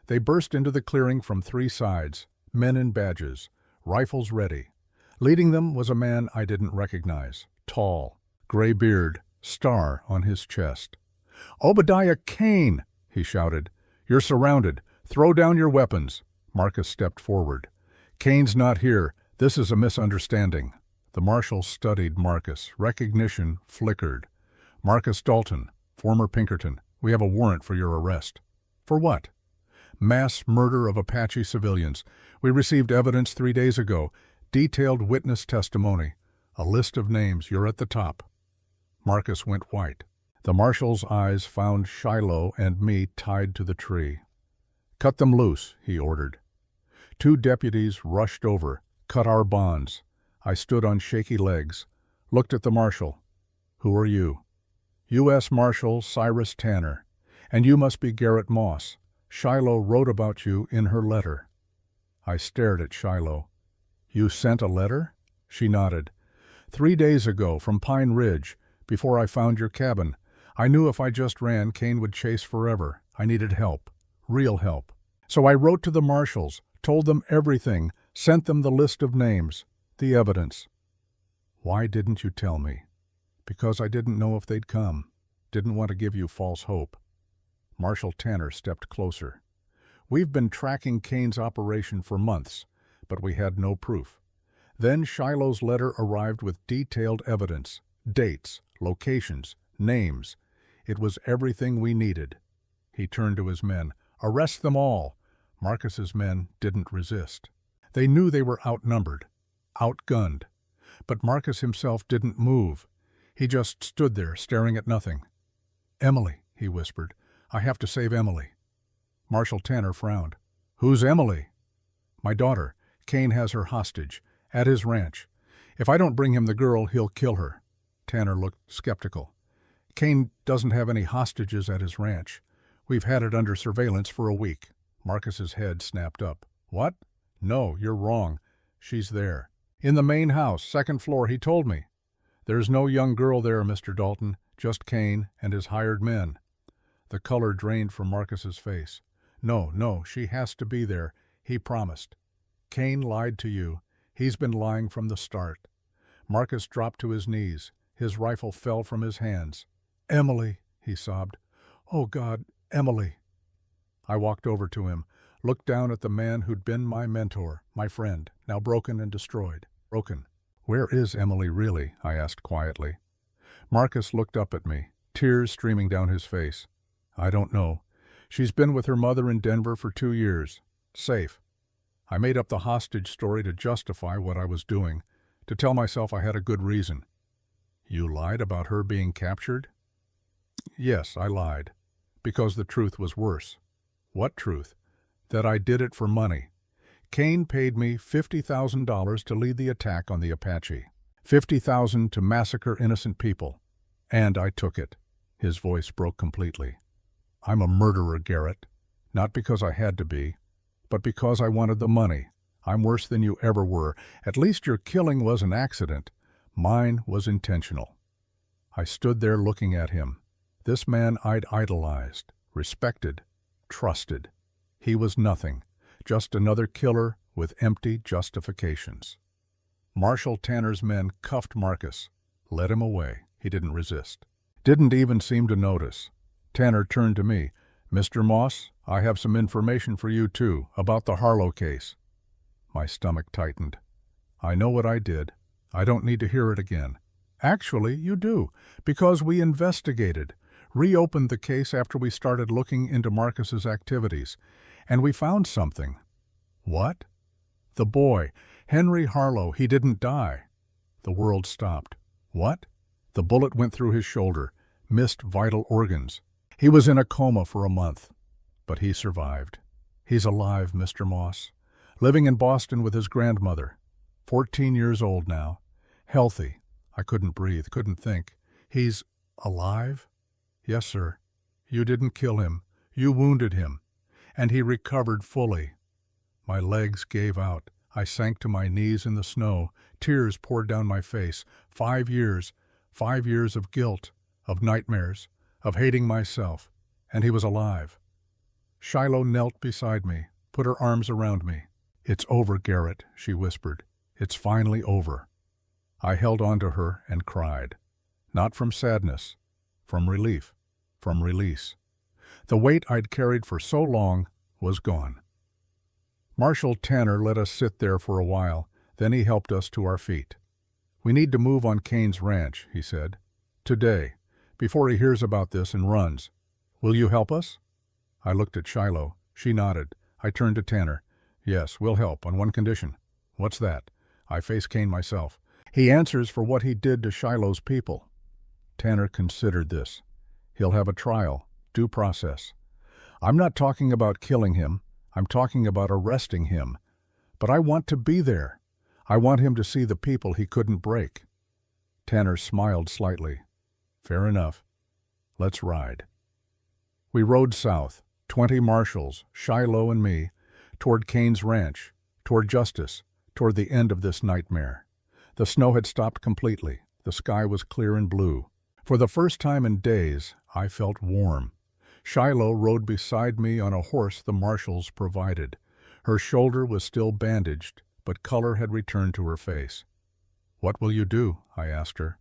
They burst into the clearing from 3 sides, men in badges, rifles ready. Leading them was a man I didn't recognize. Tall, gray beard, star on his chest. "Obadiah Kane!" he shouted. "You're surrounded. Throw down your weapons." Marcus stepped forward. "Kane's not here. This is a misunderstanding." The marshal studied Marcus. Recognition flickered. "Marcus Dalton, former Pinkerton. We have a warrant for your arrest." "For what?" "Mass murder of Apache civilians. We received evidence 3 days ago. Detailed witness testimony. A list of names. You're at the top." Marcus went white. The marshal's eyes found Shiloh and me tied to the tree. "Cut them loose," he ordered. 2 deputies rushed over, cut our bonds. I stood on shaky legs, looked at the marshal. "Who are you?" "U.S. Marshal Cyrus Tanner. And you must be Garrett Moss. Shiloh wrote about you in her letter." I stared at Shiloh. "You sent a letter?" She nodded. 3 days ago, from Pine Ridge, before I found your cabin. I knew if I just ran, Kane would chase forever. I needed help. Real help. So I wrote to the marshals, told them everything, sent them the list of names, the evidence." "Why didn't you tell me?" "Because I didn't know if they'd come. Didn't want to give you false hope." Marshal Tanner stepped closer. "We've been tracking Kane's operation for months, but we had no proof. Then Shiloh's letter arrived with detailed evidence, dates, locations, names. It was everything we needed." He turned to his men. "Arrest them all." Marcus's men didn't resist. They knew they were outnumbered, outgunned. But Marcus himself didn't move. He just stood there, staring at nothing. "Emily," he whispered. "I have to save Emily." Marshal Tanner frowned. "Who's Emily?" "My daughter. Kane has her hostage, at his ranch. If I don't bring him the girl, he'll kill her." Tanner looked skeptical. "Kane doesn't have any hostages at his ranch. We've had it under surveillance for a week." Marcus's head snapped up. "What? No, you're wrong. She's there. In the main house, 2nd floor, he told me. There's no young girl there, Mr. Dalton, just Kane and his hired men." The color drained from Marcus's face. No, she has to be there. He promised." "Kane lied to you. He's been lying from the start." Marcus dropped to his knees. His rifle fell from his hands. "Emily," he sobbed. "Oh, God, Emily." I walked over to him, looked down at the man who'd been my mentor, my friend, now broken and destroyed. Broken. "Where is Emily really?" I asked quietly. Marcus looked up at me, tears streaming down his face. "I don't know. She's been with her mother in Denver for 2 years. Safe." I made up the hostage story to justify what I was doing, to tell myself I had a good reason. "You lied about her being captured?" "Yes, I lied. Because the truth was worse." "What truth?" "That I did it for money. Kane paid me $50,000 to lead the attack on the Apache. $50,000 to massacre innocent people. And I took it." His voice broke completely. "I'm a murderer, Garrett. Not because I had to be, but because I wanted the money. I'm worse than you ever were. At least your killing was an accident. Mine was intentional." I stood there looking at him. This man I'd idolized, respected, trusted. He was nothing, just another killer with empty justifications. Marshal Tanner's men cuffed Marcus, led him away. He didn't resist. Didn't even seem to notice. Tanner turned to me. "Mr. Moss, I have some information for you too, about the Harlow case." My stomach tightened. "I know what I did. I don't need to hear it again." "Actually, you do, because we investigated, reopened the case after we started looking into Marcus's activities, and we found something." "What?" "The boy, Henry Harlow, he didn't die." The world stopped. "What?" "The bullet went through his shoulder, missed vital organs. He was in a coma for a month, but he survived. He's alive, Mr. Moss, living in Boston with his grandmother, 14 years old now, healthy." I couldn't breathe, couldn't think. "He's alive?" "Yes, sir. You didn't kill him. You wounded him. And he recovered fully." My legs gave out. I sank to my knees in the snow. Tears poured down my face. 5 years. 5 years of guilt, of nightmares, of hating myself, and he was alive. Shiloh knelt beside me, put her arms around me. "It's over, Garrett," she whispered. "It's finally over." I held on to her and cried. Not from sadness, from relief, from release. The weight I'd carried for so long was gone. Marshal Tanner let us sit there for a while, then he helped us to our feet. "We need to move on Kane's ranch," he said. "Today, before he hears about this and runs. Will you help us?" I looked at Shiloh. She nodded. I turned to Tanner. "Yes, we'll help, on one condition." "What's that?" I faced Kane myself. "He answers for what he did to Shiloh's people." Tanner considered this. "He'll have a trial, due process. I'm not talking about killing him. I'm talking about arresting him. But I want to be there. I want him to see the people he couldn't break." Tanner smiled slightly. "Fair enough. Let's ride." We rode south, 20 marshals, Shiloh and me, toward Kane's ranch, toward justice, toward the end of this nightmare. The snow had stopped completely. The sky was clear and blue. For the first time in days, I felt warm. Shiloh rode beside me on a horse the marshals provided. Her shoulder was still bandaged, but color had returned to her face. "What will you do?" I asked her.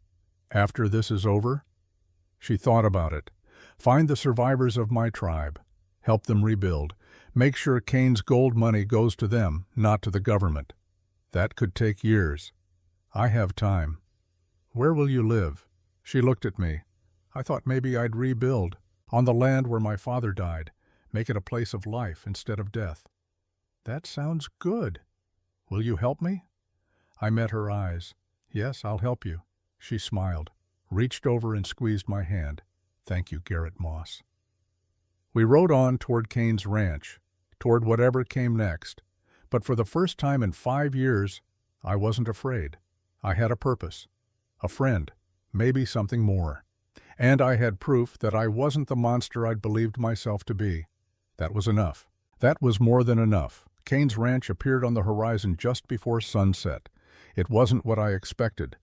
"After this is over?" She thought about it. "Find the survivors of my tribe. Help them rebuild. Make sure Kane's gold money goes to them, not to the government. That could take years. I have time." "Where will you live?" She looked at me. "I thought maybe I'd rebuild, on the land where my father died, make it a place of life instead of death." "That sounds good. Will you help me?" I met her eyes. "Yes, I'll help you." She smiled, reached over and squeezed my hand. "Thank you, Garrett Moss." We rode on toward Kane's ranch, toward whatever came next. But for the first time in 5 years, I wasn't afraid. I had a purpose, a friend, maybe something more. And I had proof that I wasn't the monster I'd believed myself to be. That was enough. That was more than enough. Kane's ranch appeared on the horizon just before sunset. It wasn't what I expected.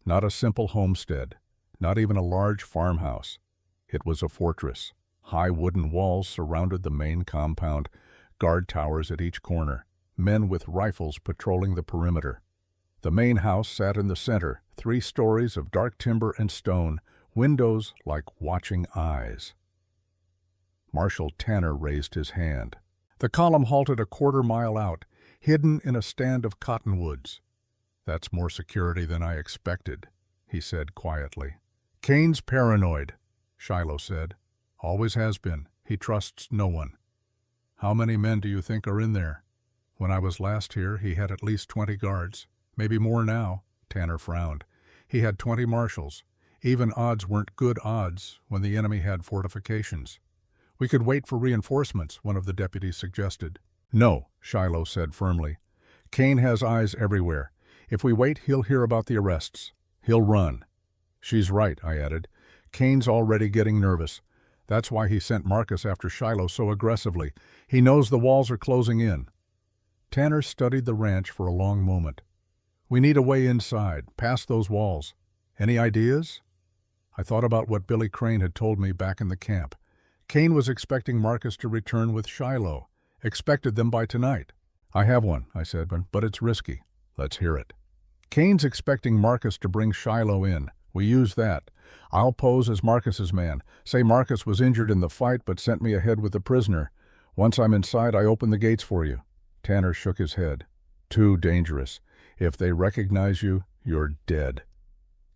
Not a simple homestead. Not even a large farmhouse. It was a fortress. High wooden walls surrounded the main compound, guard towers at each corner, men with rifles patrolling the perimeter. The main house sat in the center, 3 stories of dark timber and stone, windows like watching eyes. Marshal Tanner raised his hand. The column halted a quarter-mile out, hidden in a stand of cottonwoods. "That's more security than I expected," he said quietly. "Kane's paranoid," Shiloh said. "Always has been. He trusts no one." "How many men do you think are in there?" "When I was last here, he had at least 20 guards. Maybe more now." Tanner frowned. "He had 20 marshals. Even odds weren't good odds when the enemy had fortifications." "We could wait for reinforcements," one of the deputies suggested. "No," Shiloh said firmly. "Kane has eyes everywhere. If we wait, he'll hear about the arrests. He'll run." "She's right," I added. "Kane's already getting nervous. That's why he sent Marcus after Shiloh so aggressively. He knows the walls are closing in." Tanner studied the ranch for a long moment. "We need a way inside, past those walls. Any ideas?" I thought about what Billy Crane had told me back in the camp. Kane was expecting Marcus to return with Shiloh, expected them by tonight. "I have one," I said, "but it's risky." "Let's hear it." "Kane's expecting Marcus to bring Shiloh in. We use that. I'll pose as Marcus's man. Say Marcus was injured in the fight but sent me ahead with the prisoner. Once I'm inside, I open the gates for you." Tanner shook his head. "Too dangerous. If they recognize you, you're dead."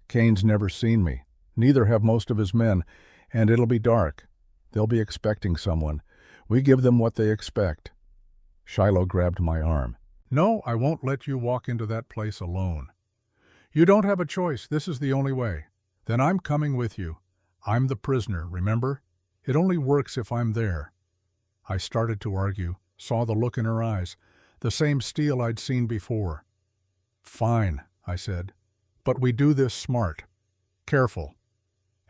"Kane's never seen me. Neither have most of his men, and it'll be dark. They'll be expecting someone. We give them what they expect." Shiloh grabbed my arm. "No, I won't let you walk into that place alone. You don't have a choice. This is the only way. Then I'm coming with you. I'm the prisoner, remember? It only works if I'm there." I started to argue, saw the look in her eyes, the same steel I'd seen before. "Fine," I said, "but we do this smart. Careful.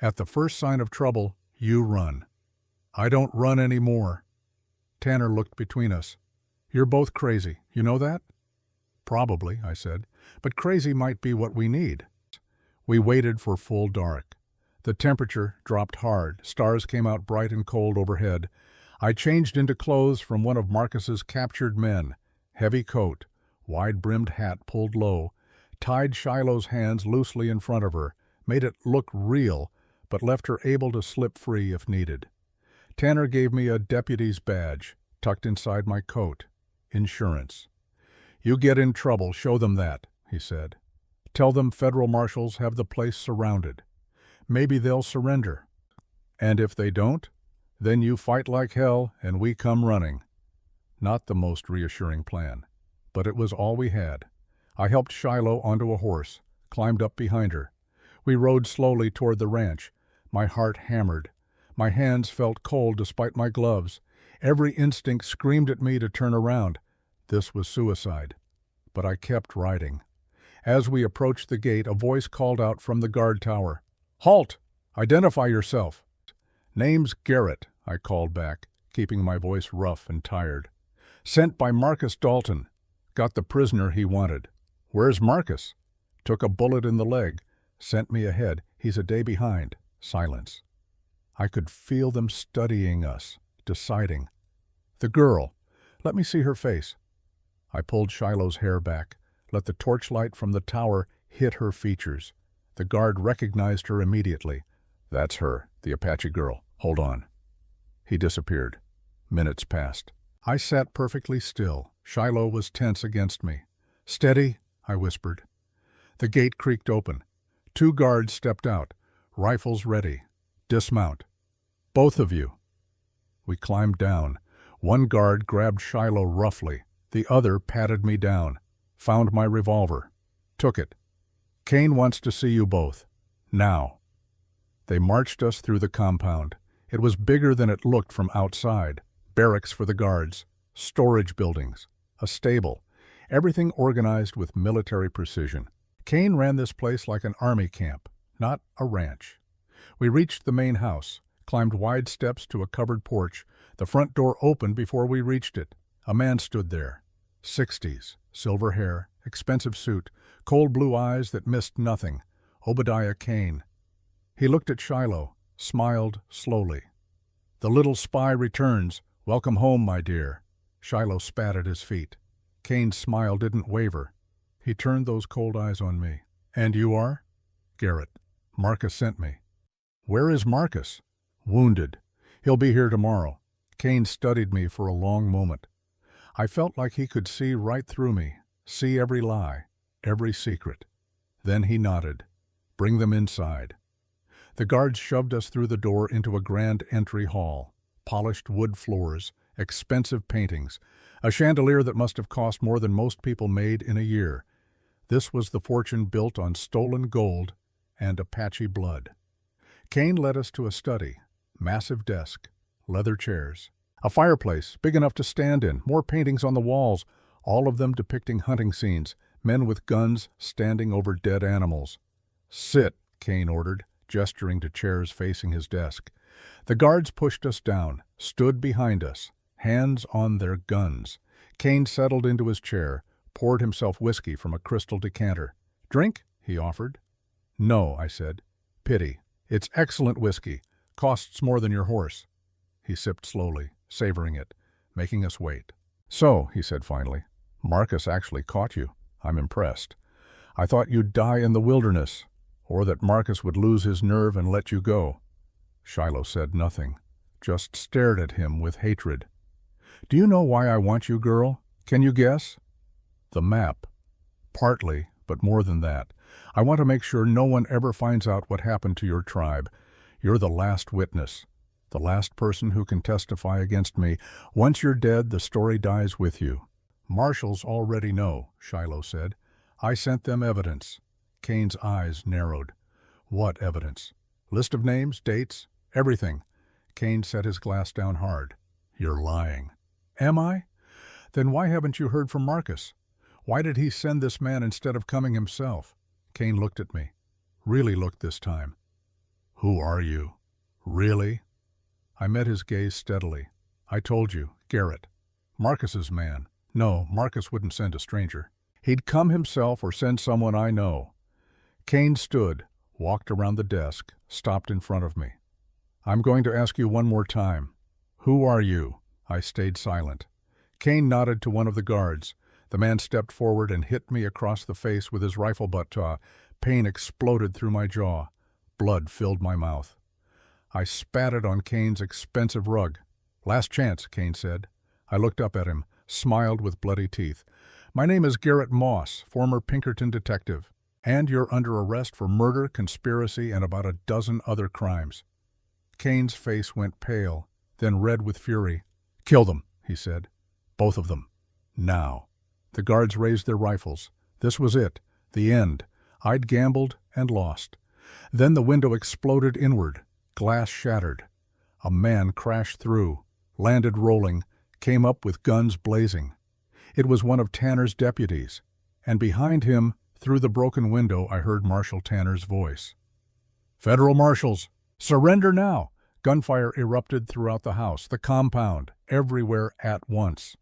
At the first sign of trouble, you run. I don't run anymore." Tanner looked between us. "You're both crazy. You know that?" "Probably," I said, "but crazy might be what we need." We waited for full dark. The temperature dropped hard. Stars came out bright and cold overhead. I changed into clothes from one of Marcus's captured men. Heavy coat, wide-brimmed hat pulled low, tied Shiloh's hands loosely in front of her, made it look real, but left her able to slip free if needed. Tanner gave me a deputy's badge, tucked inside my coat. Insurance. "You get in trouble, show them that," he said. "Tell them federal marshals have the place surrounded. Maybe they'll surrender. And if they don't, then you fight like hell and we come running." Not the most reassuring plan, but it was all we had. I helped Shiloh onto a horse, climbed up behind her. We rode slowly toward the ranch. My heart hammered. My hands felt cold despite my gloves. Every instinct screamed at me to turn around. This was suicide. But I kept riding. As we approached the gate, a voice called out from the guard tower. "Halt! Identify yourself." "Name's Garrett," I called back, keeping my voice rough and tired. "Sent by Marcus Dalton. Got the prisoner he wanted." "Where's Marcus?" "Took a bullet in the leg. Sent me ahead. He's a day behind." Silence. I could feel them studying us, deciding. "The girl. Let me see her face." I pulled Shiloh's hair back, let the torchlight from the tower hit her features. The guard recognized her immediately. "That's her, the Apache girl. Hold on." He disappeared. Minutes passed. I sat perfectly still. Shiloh was tense against me. "Steady," I whispered. The gate creaked open. 2 guards stepped out, rifles ready. "Dismount. Both of you." We climbed down. One guard grabbed Shiloh roughly. The other patted me down. Found my revolver. Took it. "Kane wants to see you both. Now." They marched us through the compound. It was bigger than it looked from outside. Barracks for the guards, storage buildings, a stable, everything organized with military precision. Kane ran this place like an army camp, not a ranch. We reached the main house, climbed wide steps to a covered porch. The front door opened before we reached it. A man stood there. 60s, silver hair, expensive suit, cold blue eyes that missed nothing. Obadiah Kane. He looked at Shiloh, smiled slowly. "The little spy returns. Welcome home, my dear." Shiloh spat at his feet. Kane's smile didn't waver. He turned those cold eyes on me. "And you are?" "Garrett. Marcus sent me." "Where is Marcus?" "Wounded. He'll be here tomorrow." Kane studied me for a long moment. I felt like he could see right through me, see every lie, every secret. Then he nodded. "Bring them inside." The guards shoved us through the door into a grand entry hall. Polished wood floors, expensive paintings, a chandelier that must have cost more than most people made in a year. This was the fortune built on stolen gold and Apache blood. Kane led us to a study, massive desk, leather chairs, a fireplace big enough to stand in, more paintings on the walls, all of them depicting hunting scenes, men with guns standing over dead animals. "Sit," Kane ordered, gesturing to chairs facing his desk. The guards pushed us down, stood behind us, hands on their guns. Kane settled into his chair, poured himself whiskey from a crystal decanter. "Drink?" he offered. "No," I said. "Pity. It's excellent whiskey. Costs more than your horse." He sipped slowly, savoring it, making us wait. "So," he said finally, "Marcus actually caught you. I'm impressed. I thought you'd die in the wilderness, or that Marcus would lose his nerve and let you go." Shiloh said nothing, just stared at him with hatred. "Do you know why I want you, girl? Can you guess?" "The map." "Partly, but more than that. I want to make sure no one ever finds out what happened to your tribe. You're the last witness, the last person who can testify against me. Once you're dead, the story dies with you." "Marshals already know," Shiloh said. "I sent them evidence." Kane's eyes narrowed. "What evidence?" "List of names, dates, everything." Kane set his glass down hard. "You're lying." "Am I? Then why haven't you heard from Marcus? Why did he send this man instead of coming himself?" Kane looked at me. Really looked this time. "Who are you? Really?" I met his gaze steadily. "I told you, Garrett. Marcus's man. No, Marcus wouldn't send a stranger. He'd come himself or send someone I know." Kane stood, walked around the desk, stopped in front of me. "I'm going to ask you one more time. Who are you?" I stayed silent. Kane nodded to one of the guards. The man stepped forward and hit me across the face with his rifle butt. Pain exploded through my jaw. Blood filled my mouth. I spat it on Kane's expensive rug. "Last chance," Kane said. I looked up at him, smiled with bloody teeth. "My name is Garrett Moss, former Pinkerton detective, and you're under arrest for murder, conspiracy, and about a dozen other crimes." Kane's face went pale, then red with fury. "Kill them," he said. "Both of them. Now." The guards raised their rifles. This was it, the end. I'd gambled and lost. Then the window exploded inward. Glass shattered. A man crashed through, landed rolling, came up with guns blazing. It was one of Tanner's deputies, and behind him, through the broken window, I heard Marshal Tanner's voice. "Federal marshals, surrender now!" Gunfire erupted throughout the house, the compound, everywhere at once.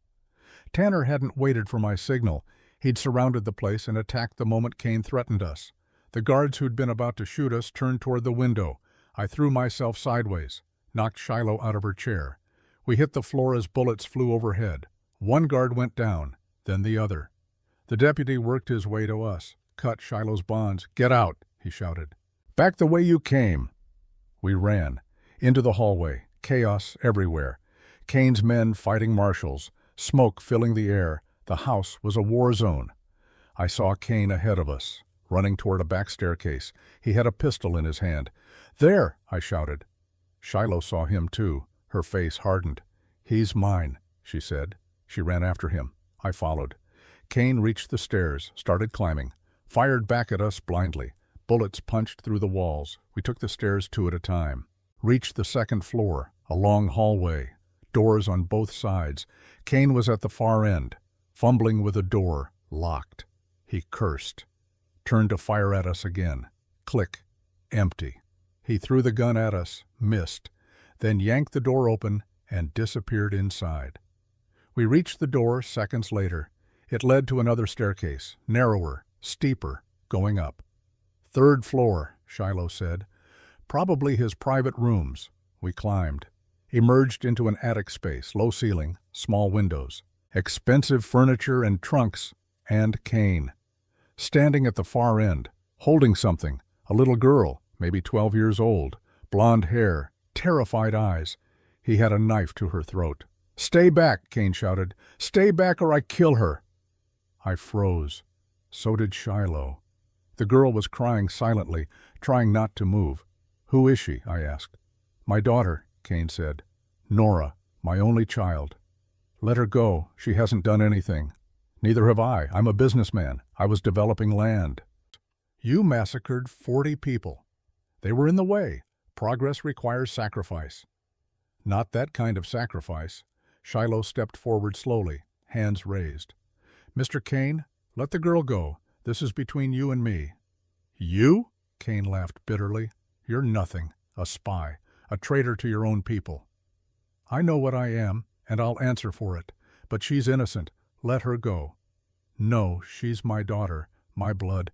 Tanner hadn't waited for my signal. He'd surrounded the place and attacked the moment Kane threatened us. The guards who'd been about to shoot us turned toward the window. I threw myself sideways, knocked Shiloh out of her chair. We hit the floor as bullets flew overhead. One guard went down, then the other. The deputy worked his way to us, cut Shiloh's bonds. "Get out," he shouted. "Back the way you came." We ran. Into the hallway. Chaos everywhere. Kane's men fighting marshals. Smoke filling the air. The house was a war zone. I saw Kane ahead of us, running toward a back staircase. He had a pistol in his hand. "There!" I shouted. Shiloh saw him too. Her face hardened. "He's mine," she said. She ran after him. I followed. Kane reached the stairs, started climbing, fired back at us blindly. Bullets punched through the walls. We took the stairs two at a time. Reached the second floor, a long hallway, doors on both sides. Kane was at the far end, fumbling with a door, locked. He cursed. Turned to fire at us again. Click. Empty. He threw the gun at us, missed, then yanked the door open and disappeared inside. We reached the door seconds later. It led to another staircase, narrower, steeper, going up. "Third floor," Shiloh said. "Probably his private rooms." We climbed. Emerged into an attic space, low ceiling, small windows, expensive furniture and trunks, and Kane. Standing at the far end, holding something, a little girl, maybe 12 years old, blonde hair, terrified eyes. He had a knife to her throat. "Stay back," Kane shouted. "Stay back or I kill her." I froze. So did Shiloh. The girl was crying silently, trying not to move. "Who is she?" I asked. "My daughter," Kane said. "Nora, my only child." "Let her go. She hasn't done anything." "Neither have I. I'm a businessman. I was developing land." "You massacred 40 people. They were in the way. Progress requires sacrifice." "Not that kind of sacrifice." Shiloh stepped forward slowly, hands raised. "Mr. Kane, let the girl go. This is between you and me." "You?" Kane laughed bitterly. "You're nothing. A spy. A traitor to your own people." "I know what I am, and I'll answer for it. But she's innocent. Let her go." "No, she's my daughter, my blood.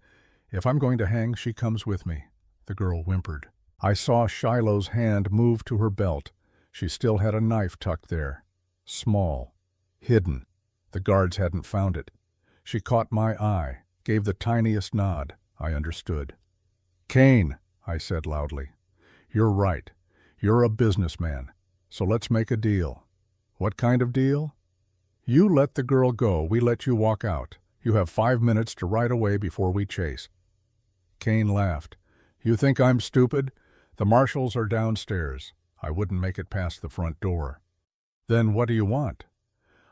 If I'm going to hang, she comes with me." The girl whimpered. I saw Shiloh's hand move to her belt. She still had a knife tucked there. Small. Hidden. The guards hadn't found it. She caught my eye, gave the tiniest nod. I understood. "Kane," I said loudly. "You're right. You're a businessman. So let's make a deal." "What kind of deal?" "You let the girl go. We let you walk out. You have 5 minutes to ride away before we chase." Kane laughed. "You think I'm stupid? The marshals are downstairs. I wouldn't make it past the front door." "Then what do you want?"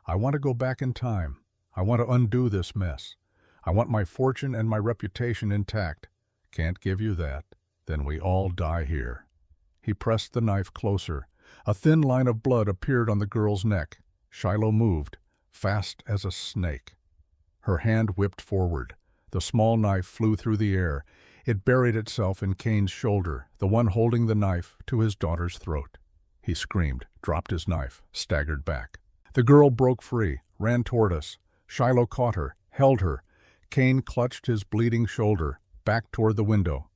"I want to go back in time. I want to undo this mess. I want my fortune and my reputation intact. Can't give you that. Then we all die here." He pressed the knife closer. A thin line of blood appeared on the girl's neck. Shiloh moved, fast as a snake. Her hand whipped forward. The small knife flew through the air. It buried itself in Kane's shoulder, the one holding the knife to his daughter's throat. He screamed, dropped his knife, staggered back. The girl broke free, ran toward us. Shiloh caught her, held her. Kane clutched his bleeding shoulder, back toward the window.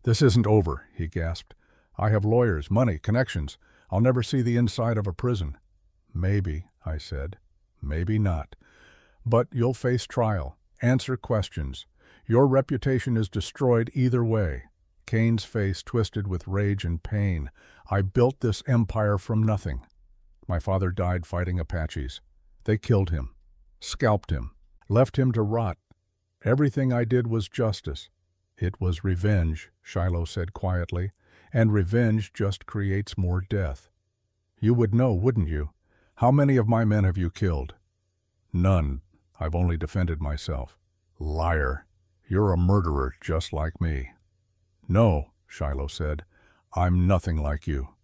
"This isn't over," he gasped. "I have lawyers, money, connections. I'll never see the inside of a prison." "Maybe," I said. "Maybe not. But you'll face trial, answer questions. Your reputation is destroyed either way." Kane's face twisted with rage and pain. "I built this empire from nothing. My father died fighting Apaches. They killed him, scalped him, left him to rot. Everything I did was justice." "It was revenge," Shiloh said quietly, "and revenge just creates more death. You would know, wouldn't you? How many of my men have you killed?" "None. I've only defended myself." "Liar. You're a murderer just like me." "No," Shiloh said. "I'm nothing like you."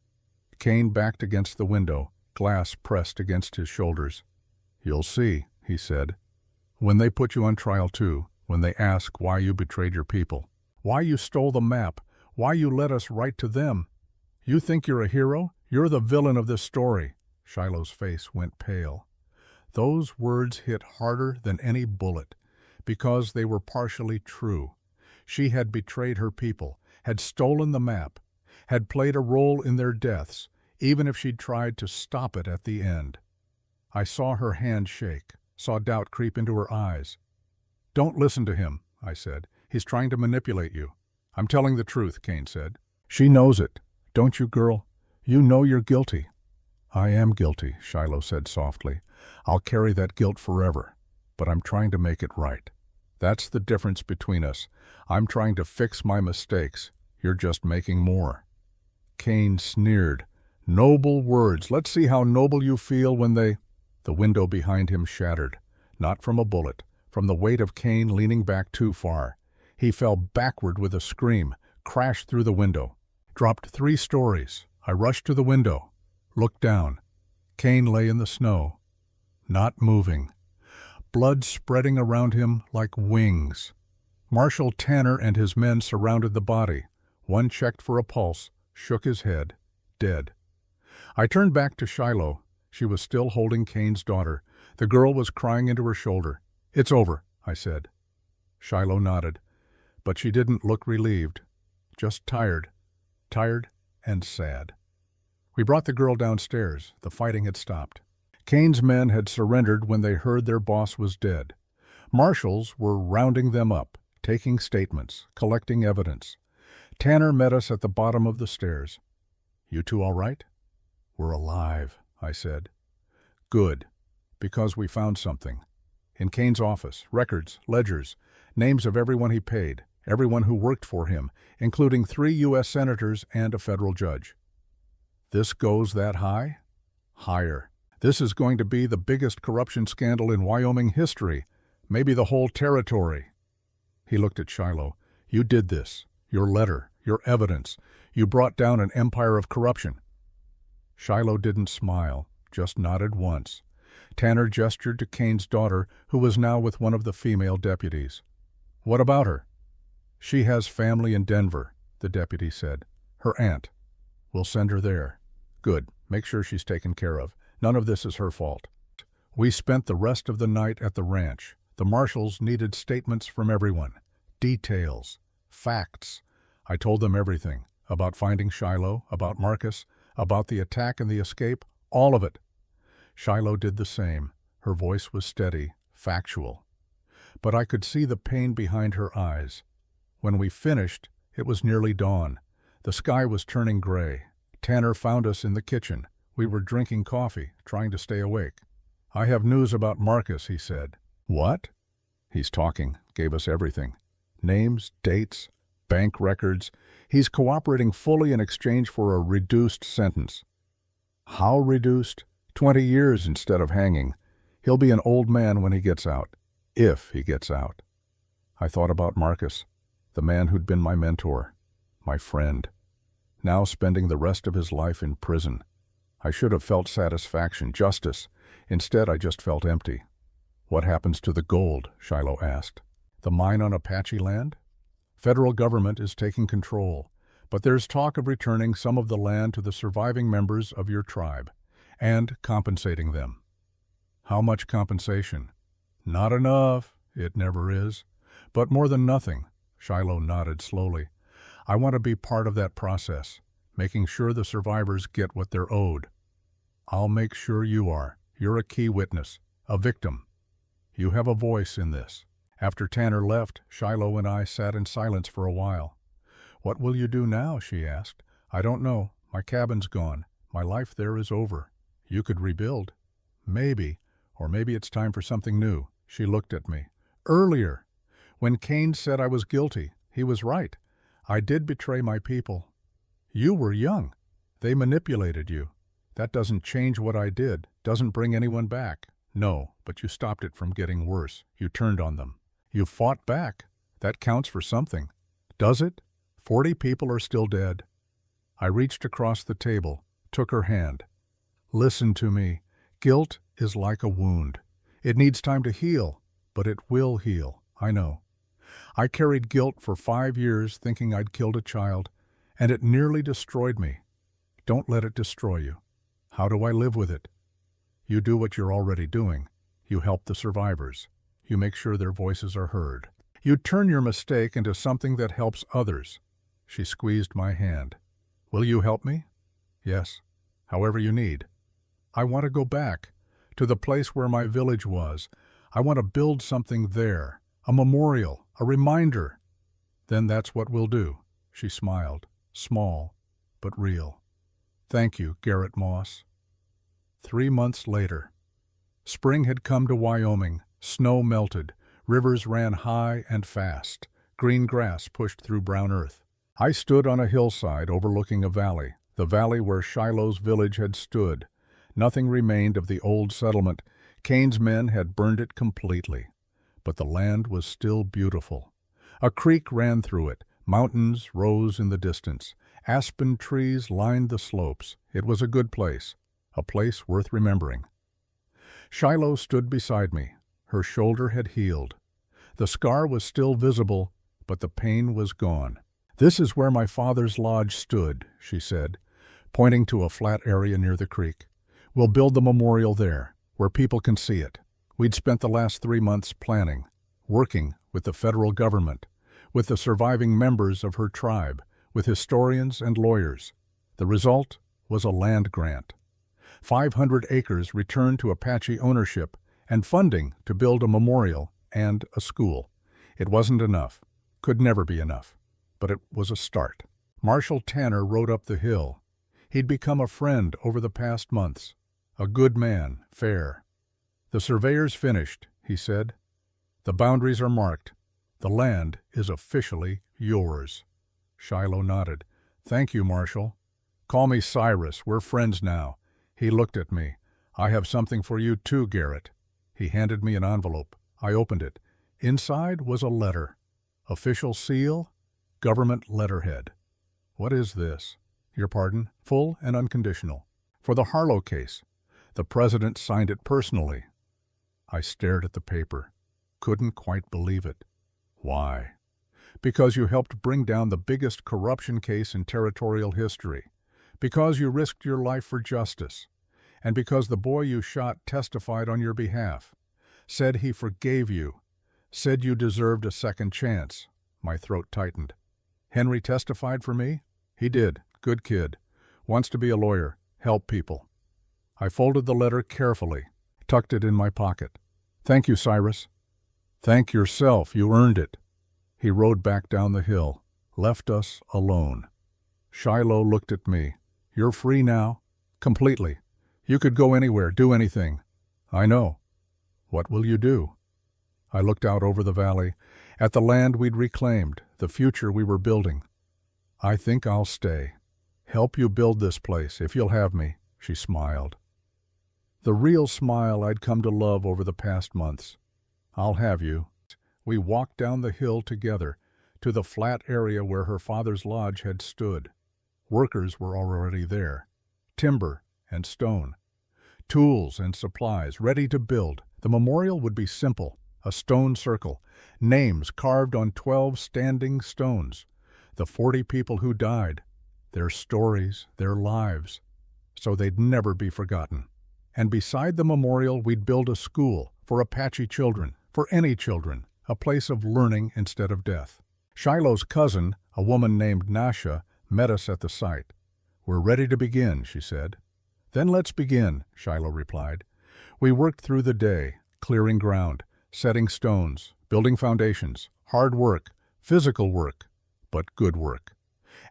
Kane backed against the window, glass pressed against his shoulders. "You'll see," he said. "When they put you on trial too, when they ask why you betrayed your people, why you stole the map, why you led us right to them. You think you're a hero? You're the villain of this story." Shiloh's face went pale. Those words hit harder than any bullet, because they were partially true. She had betrayed her people, had stolen the map, had played a role in their deaths, even if she'd tried to stop it at the end. I saw her hand shake, saw doubt creep into her eyes. "Don't listen to him," I said. "He's trying to manipulate you." "I'm telling the truth," Kane said. "She knows it. Don't you, girl? You know you're guilty." "I am guilty," Shiloh said softly. "I'll carry that guilt forever, but I'm trying to make it right. That's the difference between us. I'm trying to fix my mistakes. You're just making more." Kane sneered. "Noble words. Let's see how noble you feel when they—" The window behind him shattered, not from a bullet, from the weight of Kane leaning back too far. He fell backward with a scream, crashed through the window. Dropped 3 stories. I rushed to the window, looked down. Kane lay in the snow, not moving. Blood spreading around him like wings. Marshal Tanner and his men surrounded the body. One checked for a pulse, shook his head, dead. I turned back to Shiloh. She was still holding Kane's daughter. The girl was crying into her shoulder. "It's over," I said. Shiloh nodded, but she didn't look relieved, just tired and sad. We brought the girl downstairs. The fighting had stopped. Kane's men had surrendered when they heard their boss was dead. Marshals were rounding them up, taking statements, collecting evidence. Tanner met us at the bottom of the stairs. "You two all right?" "We're alive," I said. "Good, because we found something. In Kane's office, records, ledgers, names of everyone he paid, everyone who worked for him, including 3 U.S. senators and a federal judge." "This goes that high?" "Higher. This is going to be the biggest corruption scandal in Wyoming history, maybe the whole territory." He looked at Shiloh. "You did this. Your letter, your evidence. You brought down an empire of corruption." Shiloh didn't smile, just nodded once. Tanner gestured to Kane's daughter, who was now with one of the female deputies. "What about her?" "She has family in Denver," the deputy said. "Her aunt. We'll send her there." "Good. Make sure she's taken care of. None of this is her fault." We spent the rest of the night at the ranch. The marshals needed statements from everyone. Details. Facts. I told them everything. About finding Shiloh, about Marcus, about the attack and the escape. All of it. Shiloh did the same. Her voice was steady, factual. But I could see the pain behind her eyes. When we finished, it was nearly dawn. The sky was turning gray. Tanner found us in the kitchen. We were drinking coffee, trying to stay awake. "I have news about Marcus," he said. "What?" "He's talking, gave us everything. Names, dates, bank records. He's cooperating fully in exchange for a reduced sentence." "How reduced?" 20 years instead of hanging. He'll be an old man when he gets out. If he gets out. I thought about Marcus, the man who'd been my mentor, my friend, now spending the rest of his life in prison. I should have felt satisfaction, justice. Instead, I just felt empty. "What happens to the gold?" Shiloh asked. "The mine on Apache land? Federal government is taking control, but there's talk of returning some of the land to the surviving members of your tribe, and compensating them." "How much compensation?" "Not enough. It never is. But more than nothing." Shiloh nodded slowly. I want to be part of that process, making sure the survivors get what they're owed. I'll make sure you are. You're a key witness, a victim. You have a voice in this. After Tanner left, Shiloh and I sat in silence for a while. What will you do now? She asked. I don't know. My cabin's gone. My life there is over. You could rebuild. Maybe. Or maybe it's time for something new. She looked at me. Earlier, when Kane said I was guilty, he was right. I did betray my people. You were young. They manipulated you. That doesn't change what I did, doesn't bring anyone back. No, but you stopped it from getting worse. You turned on them. You fought back. That counts for something. Does it? 40 people are still dead. I reached across the table, took her hand. Listen to me. Guilt is like a wound. It needs time to heal, but it will heal. I know. I carried guilt for 5 years thinking I'd killed a child, and it nearly destroyed me. Don't let it destroy you. How do I live with it? You do what you're already doing. You help the survivors. You make sure their voices are heard. You turn your mistake into something that helps others. She squeezed my hand. Will you help me? Yes, however you need. I want to go back to the place where my village was. I want to build something there, a memorial, a reminder. Then that's what we'll do. She smiled, small but real. Thank you, Garrett Moss. 3 months later. Spring had come to Wyoming. Snow melted. Rivers ran high and fast. Green grass pushed through brown earth. I stood on a hillside overlooking a valley, the valley where Shiloh's village had stood. Nothing remained of the old settlement. Kane's men had burned it completely. But the land was still beautiful. A creek ran through it. Mountains rose in the distance. Aspen trees lined the slopes. It was a good place, a place worth remembering. Shiloh stood beside me. Her shoulder had healed. The scar was still visible, but the pain was gone. This is where my father's lodge stood, she said, pointing to a flat area near the creek. We'll build the memorial there, where people can see it. We'd spent the last 3 months planning, working with the federal government, with the surviving members of her tribe, with historians and lawyers. The result was a land grant. 500 acres returned to Apache ownership and funding to build a memorial and a school. It wasn't enough, could never be enough, but it was a start. Marshal Tanner rode up the hill. He'd become a friend over the past months. A good man, fair. The surveyor's finished, he said. The boundaries are marked. The land is officially yours. Shiloh nodded. Thank you, Marshal. Call me Cyrus. We're friends now. He looked at me. I have something for you too, Garrett. He handed me an envelope. I opened it. Inside was a letter. Official seal, government letterhead. What is this? Your pardon? Full and unconditional. For the Harlow case. The president signed it personally. I stared at the paper. Couldn't quite believe it. Why? Because you helped bring down the biggest corruption case in territorial history. Because you risked your life for justice. And because the boy you shot testified on your behalf. Said he forgave you. Said you deserved a second chance. My throat tightened. Henry testified for me? He did. Good kid. Wants to be a lawyer. Help people. I folded the letter carefully. Tucked it in my pocket. Thank you, Cyrus. Thank yourself. You earned it. He rode back down the hill. Left us alone. Shiloh looked at me. You're free now? Completely. You could go anywhere, do anything. I know. What will you do? I looked out over the valley, at the land we'd reclaimed, the future we were building. I think I'll stay. Help you build this place, if you'll have me, she smiled. The real smile I'd come to love over the past months. I'll have you. We walked down the hill together, to the flat area where her father's lodge had stood. Workers were already there. Timber and stone. Tools and supplies ready to build. The memorial would be simple, a stone circle, names carved on 12 standing stones. The 40 people who died, their stories, their lives, so they'd never be forgotten. And beside the memorial, we'd build a school for Apache children, for any children, a place of learning instead of death. Shiloh's cousin, a woman named Nasha, met us at the site. "We're ready to begin," she said. "Then let's begin," Shiloh replied. We worked through the day, clearing ground, setting stones, building foundations, hard work, physical work, but good work.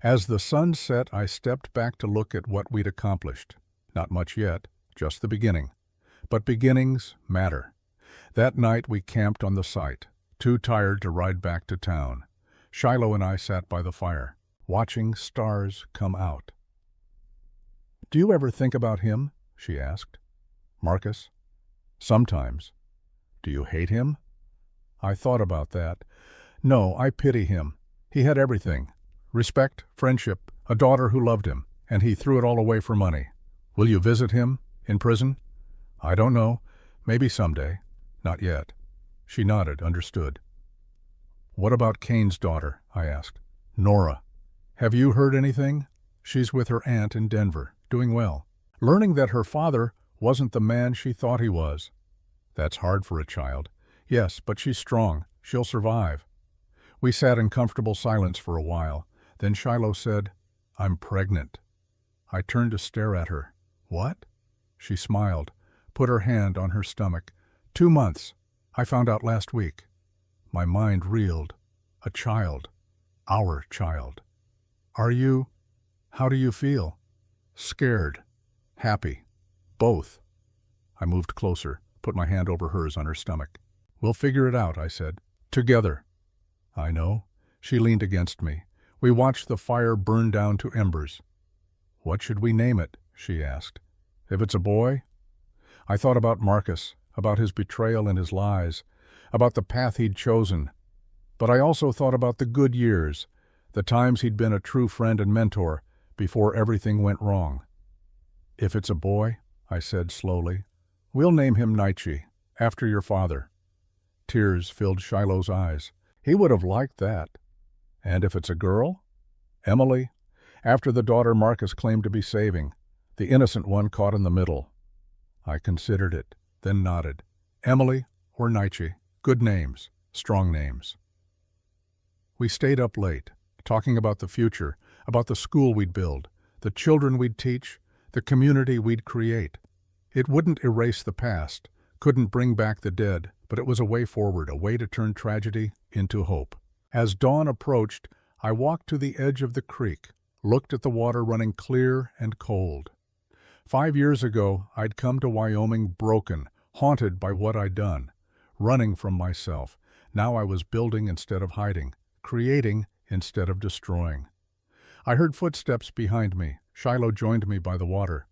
As the sun set, I stepped back to look at what we'd accomplished. Not much yet, just the beginning. But beginnings matter. That night we camped on the site, too tired to ride back to town. Shiloh and I sat by the fire, watching stars come out. "Do you ever think about him?" she asked. "Marcus?" "Sometimes." "Do you hate him?" I thought about that. No, I pity him. He had everything. Respect, friendship, a daughter who loved him, and he threw it all away for money. "Will you visit him? In prison?" "I don't know. Maybe someday. Not yet." She nodded, understood. "What about Kane's daughter?" I asked. "Nora. Have you heard anything?" "She's with her aunt in Denver, doing well. Learning that her father wasn't the man she thought he was." "That's hard for a child." "Yes, but she's strong. She'll survive." We sat in comfortable silence for a while. Then Shiloh said, "I'm pregnant." I turned to stare at her. "What?" She smiled, put her hand on her stomach. 2 months. I found out last week." My mind reeled. A child. Our child. How do you feel?" "Scared. Happy. Both." I moved closer, put my hand over hers on her stomach. "We'll figure it out," I said. "Together." "I know." She leaned against me. We watched the fire burn down to embers. "What should we name it?" she asked. "If it's a boy?" I thought about Marcus, about his betrayal and his lies, about the path he'd chosen. But I also thought about the good years, the times he'd been a true friend and mentor, before everything went wrong. "If it's a boy," I said slowly, "we'll name him Nietzsche, after your father." Tears filled Shiloh's eyes. He would have liked that. "And if it's a girl?" "Emily, after the daughter Marcus claimed to be saving, the innocent one caught in the middle." I considered it, then nodded. "Emily or Nietzsche, good names, strong names." We stayed up late, talking about the future, about the school we'd build, the children we'd teach, the community we'd create. It wouldn't erase the past, couldn't bring back the dead, but it was a way forward, a way to turn tragedy into hope. As dawn approached, I walked to the edge of the creek, looked at the water running clear and cold. 5 years ago, I'd come to Wyoming broken, haunted by what I'd done, running from myself. Now I was building instead of hiding, creating instead of destroying. I heard footsteps behind me. Shiloh joined me by the water.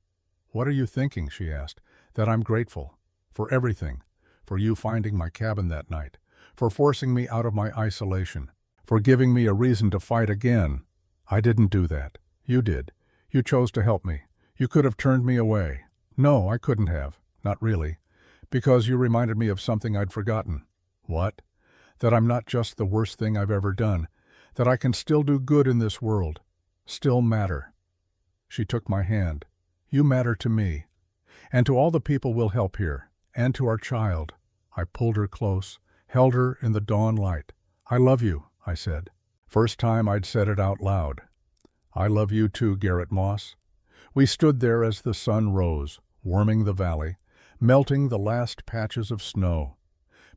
"What are you thinking?" she asked. "That I'm grateful. For everything. For you finding my cabin that night. For forcing me out of my isolation. For giving me a reason to fight again. I didn't do that. You did. You chose to help me. You could have turned me away." "No, I couldn't have. Not really. Because you reminded me of something I'd forgotten." "What?" "That I'm not just the worst thing I've ever done. That I can still do good in this world. Still matter." She took my hand. "You matter to me. And to all the people we'll help here. And to our child." I pulled her close, held her in the dawn light. "I love you," I said. First time I'd said it out loud. "I love you too, Garrett Moss." We stood there as the sun rose, warming the valley, melting the last patches of snow.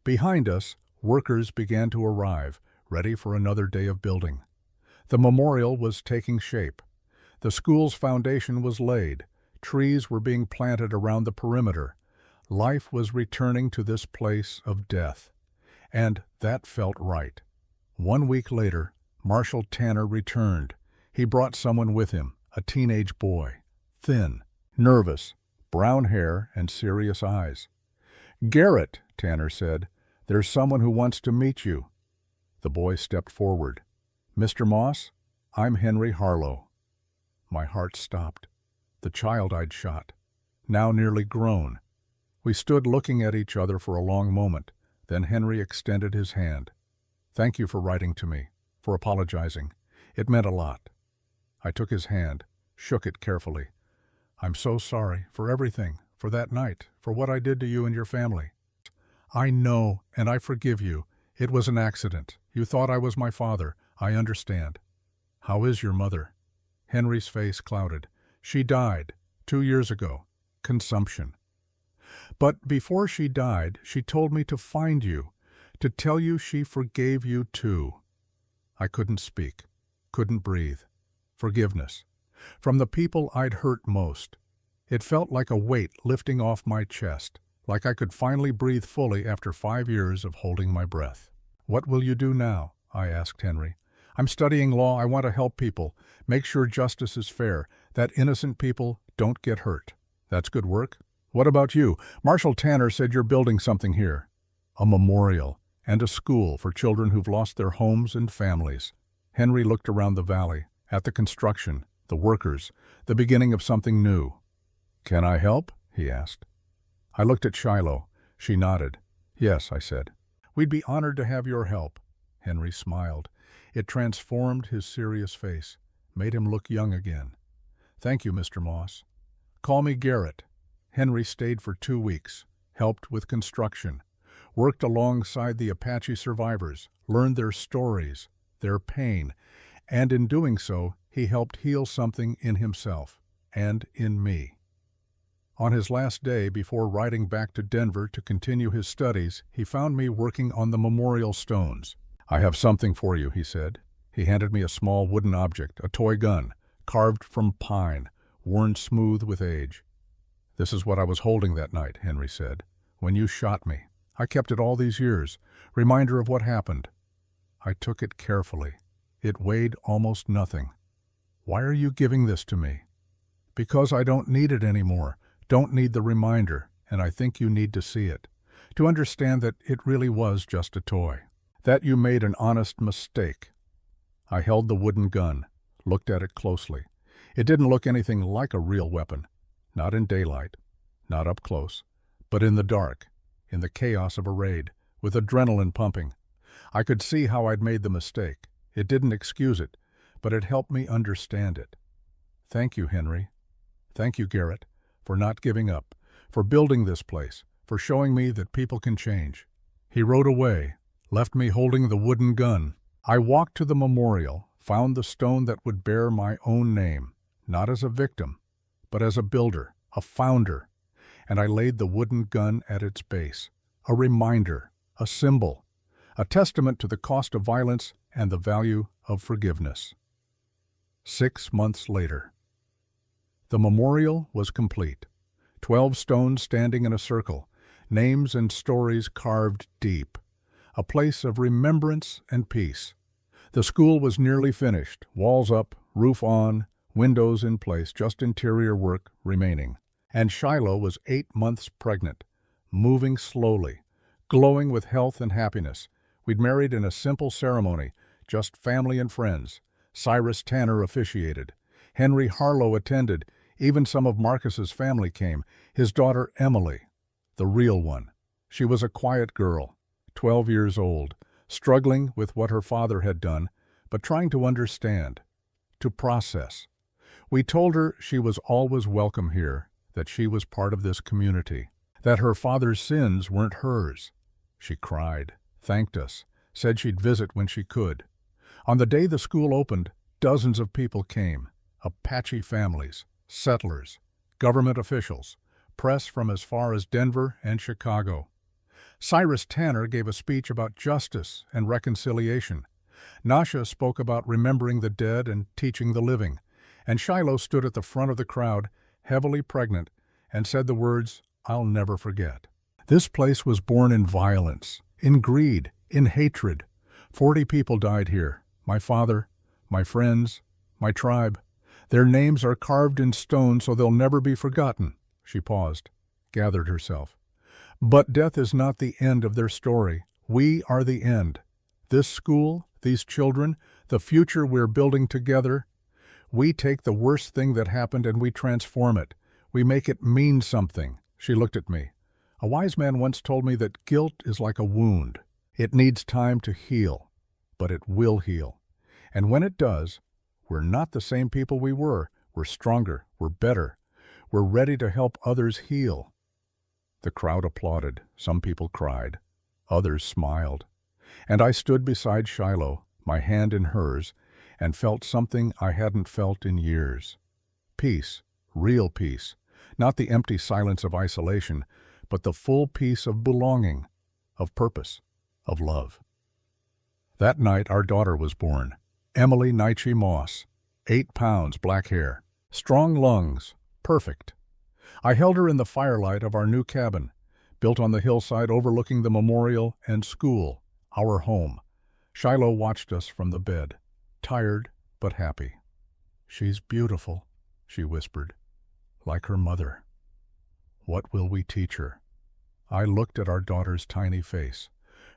Behind us, workers began to arrive, ready for another day of building. The memorial was taking shape. The school's foundation was laid. Trees were being planted around the perimeter. Life was returning to this place of death. And that felt right. 1 week later, Marshall Tanner returned. He brought someone with him, a teenage boy. Thin, nervous, brown hair and serious eyes. "Garrett," Tanner said, "there's someone who wants to meet you." The boy stepped forward. "Mr. Moss, I'm Henry Harlow." My heart stopped. The child I'd shot, now nearly grown. We stood looking at each other for a long moment. Then Henry extended his hand. "Thank you for writing to me, for apologizing. It meant a lot." I took his hand, shook it carefully. "I'm so sorry for everything, for that night, for what I did to you and your family." "I know, and I forgive you. It was an accident. You thought I was my father. I understand. How is your mother? Henry's face clouded. She died 2 years ago. Consumption. But before she died, she told me to find you, to tell you she forgave you too. I couldn't speak, couldn't breathe. Forgiveness. From the people I'd hurt most. It felt like a weight lifting off my chest, like I could finally breathe fully after 5 years of holding my breath. What will you do now? I asked Henry. I'm studying law. I want to help people, make sure justice is fair, that innocent people don't get hurt. That's good work. What about you? Marshal Tanner said you're building something here. A memorial and a school for children who've lost their homes and families. Henry looked around the valley, at the construction, the workers, the beginning of something new. Can I help? He asked. I looked at Shiloh. She nodded. Yes, I said. We'd be honored to have your help. Henry smiled. It transformed his serious face, made him look young again. Thank you, Mr. Moss. Call me Garrett. Henry stayed for 2 weeks, helped with construction, worked alongside the Apache survivors, learned their stories, their pain, and in doing so, he helped heal something in himself and in me. On his last day before riding back to Denver to continue his studies, he found me working on the memorial stones. I have something for you, he said. He handed me a small wooden object, a toy gun, carved from pine, worn smooth with age. This is what I was holding that night, Henry said, when you shot me. I kept it all these years, reminder of what happened. I took it carefully. It weighed almost nothing. Why are you giving this to me? Because I don't need it anymore, don't need the reminder, and I think you need to see it, to understand that it really was just a toy, that you made an honest mistake. I held the wooden gun, looked at it closely. It didn't look anything like a real weapon, not in daylight, not up close, but in the dark, in the chaos of a raid, with adrenaline pumping. I could see how I'd made the mistake. It didn't excuse it, but it helped me understand it. Thank you, Henry. Thank you, Garrett, for not giving up, for building this place, for showing me that people can change. He rode away, left me holding the wooden gun. I walked to the memorial, found the stone that would bear my own name, not as a victim, but as a builder, a founder, and I laid the wooden gun at its base, a reminder, a symbol, a testament to the cost of violence and the value of forgiveness. 6 months later. The memorial was complete. 12 stones standing in a circle, names and stories carved deep, a place of remembrance and peace. The school was nearly finished, walls up, roof on, windows in place, just interior work remaining. And Shiloh was 8 months pregnant, moving slowly, glowing with health and happiness. We'd married in a simple ceremony, just family and friends. Cyrus Tanner officiated. Henry Harlow attended. Even some of Marcus's family came. His daughter Emily, the real one. She was a quiet girl, 12 years old, struggling with what her father had done, but trying to understand, to process. We told her she was always welcome here, that she was part of this community, that her father's sins weren't hers. She cried, thanked us, said she'd visit when she could. On the day the school opened, dozens of people came, Apache families, settlers, government officials, press from as far as Denver and Chicago. Cyrus Tanner gave a speech about justice and reconciliation. Nasha spoke about remembering the dead and teaching the living, and Shiloh stood at the front of the crowd, heavily pregnant, and said the words, "I'll never forget." This place was born in violence, in greed, in hatred. 40 people died here. My father, my friends, my tribe. Their names are carved in stone so they'll never be forgotten. She paused, gathered herself. But death is not the end of their story. We are the end. This school, these children, the future we're building together. We take the worst thing that happened and we transform it. We make it mean something. She looked at me. A wise man once told me that guilt is like a wound. It needs time to heal, but it will heal. And when it does, we're not the same people we were. We're stronger. We're better. We're ready to help others heal. The crowd applauded. Some people cried. Others smiled. And I stood beside Shiloh, my hand in hers, and felt something I hadn't felt in years. Peace, real peace, not the empty silence of isolation, but the full peace of belonging, of purpose, of love. That night our daughter was born, Emily Nietzsche Moss, 8 pounds, black hair, strong lungs, perfect. I held her in the firelight of our new cabin, built on the hillside overlooking the memorial and school, our home. Shiloh watched us from the bed, tired but happy. "She's beautiful," she whispered, "like her mother. What will we teach her?" I looked at our daughter's tiny face,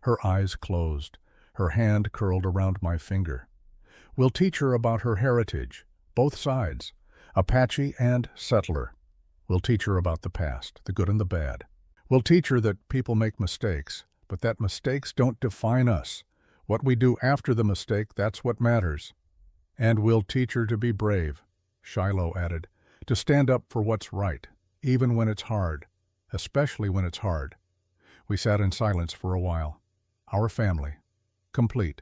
her eyes closed, her hand curled around my finger. "We'll teach her about her heritage, both sides, Apache and settler. We'll teach her about the past, the good and the bad. We'll teach her that people make mistakes, but that mistakes don't define us. What we do after the mistake, that's what matters. And we'll teach her to be brave," Shiloh added, "to stand up for what's right, even when it's hard, especially when it's hard." We sat in silence for a while, our family, complete.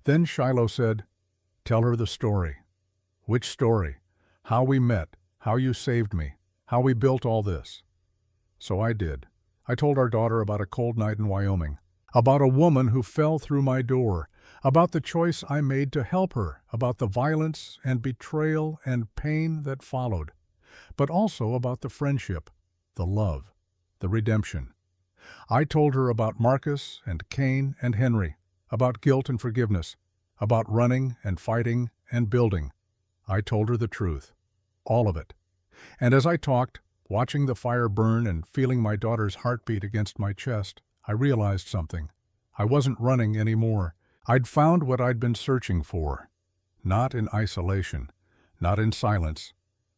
Then Shiloh said, "Tell her the story." "Which story?" "How we met, how you saved me, how we built all this." So I did. I told our daughter about a cold night in Wyoming, about a woman who fell through my door, about the choice I made to help her, about the violence and betrayal and pain that followed, but also about the friendship, the love, the redemption. I told her about Marcus and Cain and Henry, about guilt and forgiveness, about running and fighting and building. I told her the truth, all of it. And as I talked, watching the fire burn and feeling my daughter's heartbeat against my chest, I realized something. I wasn't running anymore. I'd found what I'd been searching for. Not in isolation, not in silence,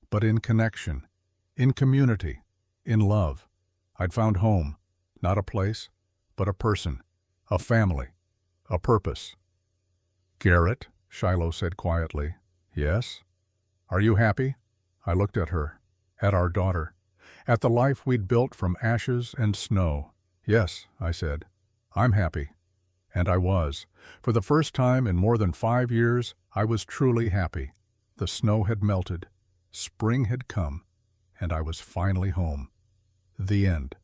but in connection, in community, in love. I'd found home, not a place, but a person, a family, a purpose. "Garrett," Shiloh said quietly. "Yes?" "Are you happy?" I looked at her, at our daughter, at the life we'd built from ashes and snow. "Yes," I said, "I'm happy." And I was. For the first time in more than 5 years, I was truly happy. The snow had melted, spring had come, and I was finally home. The end.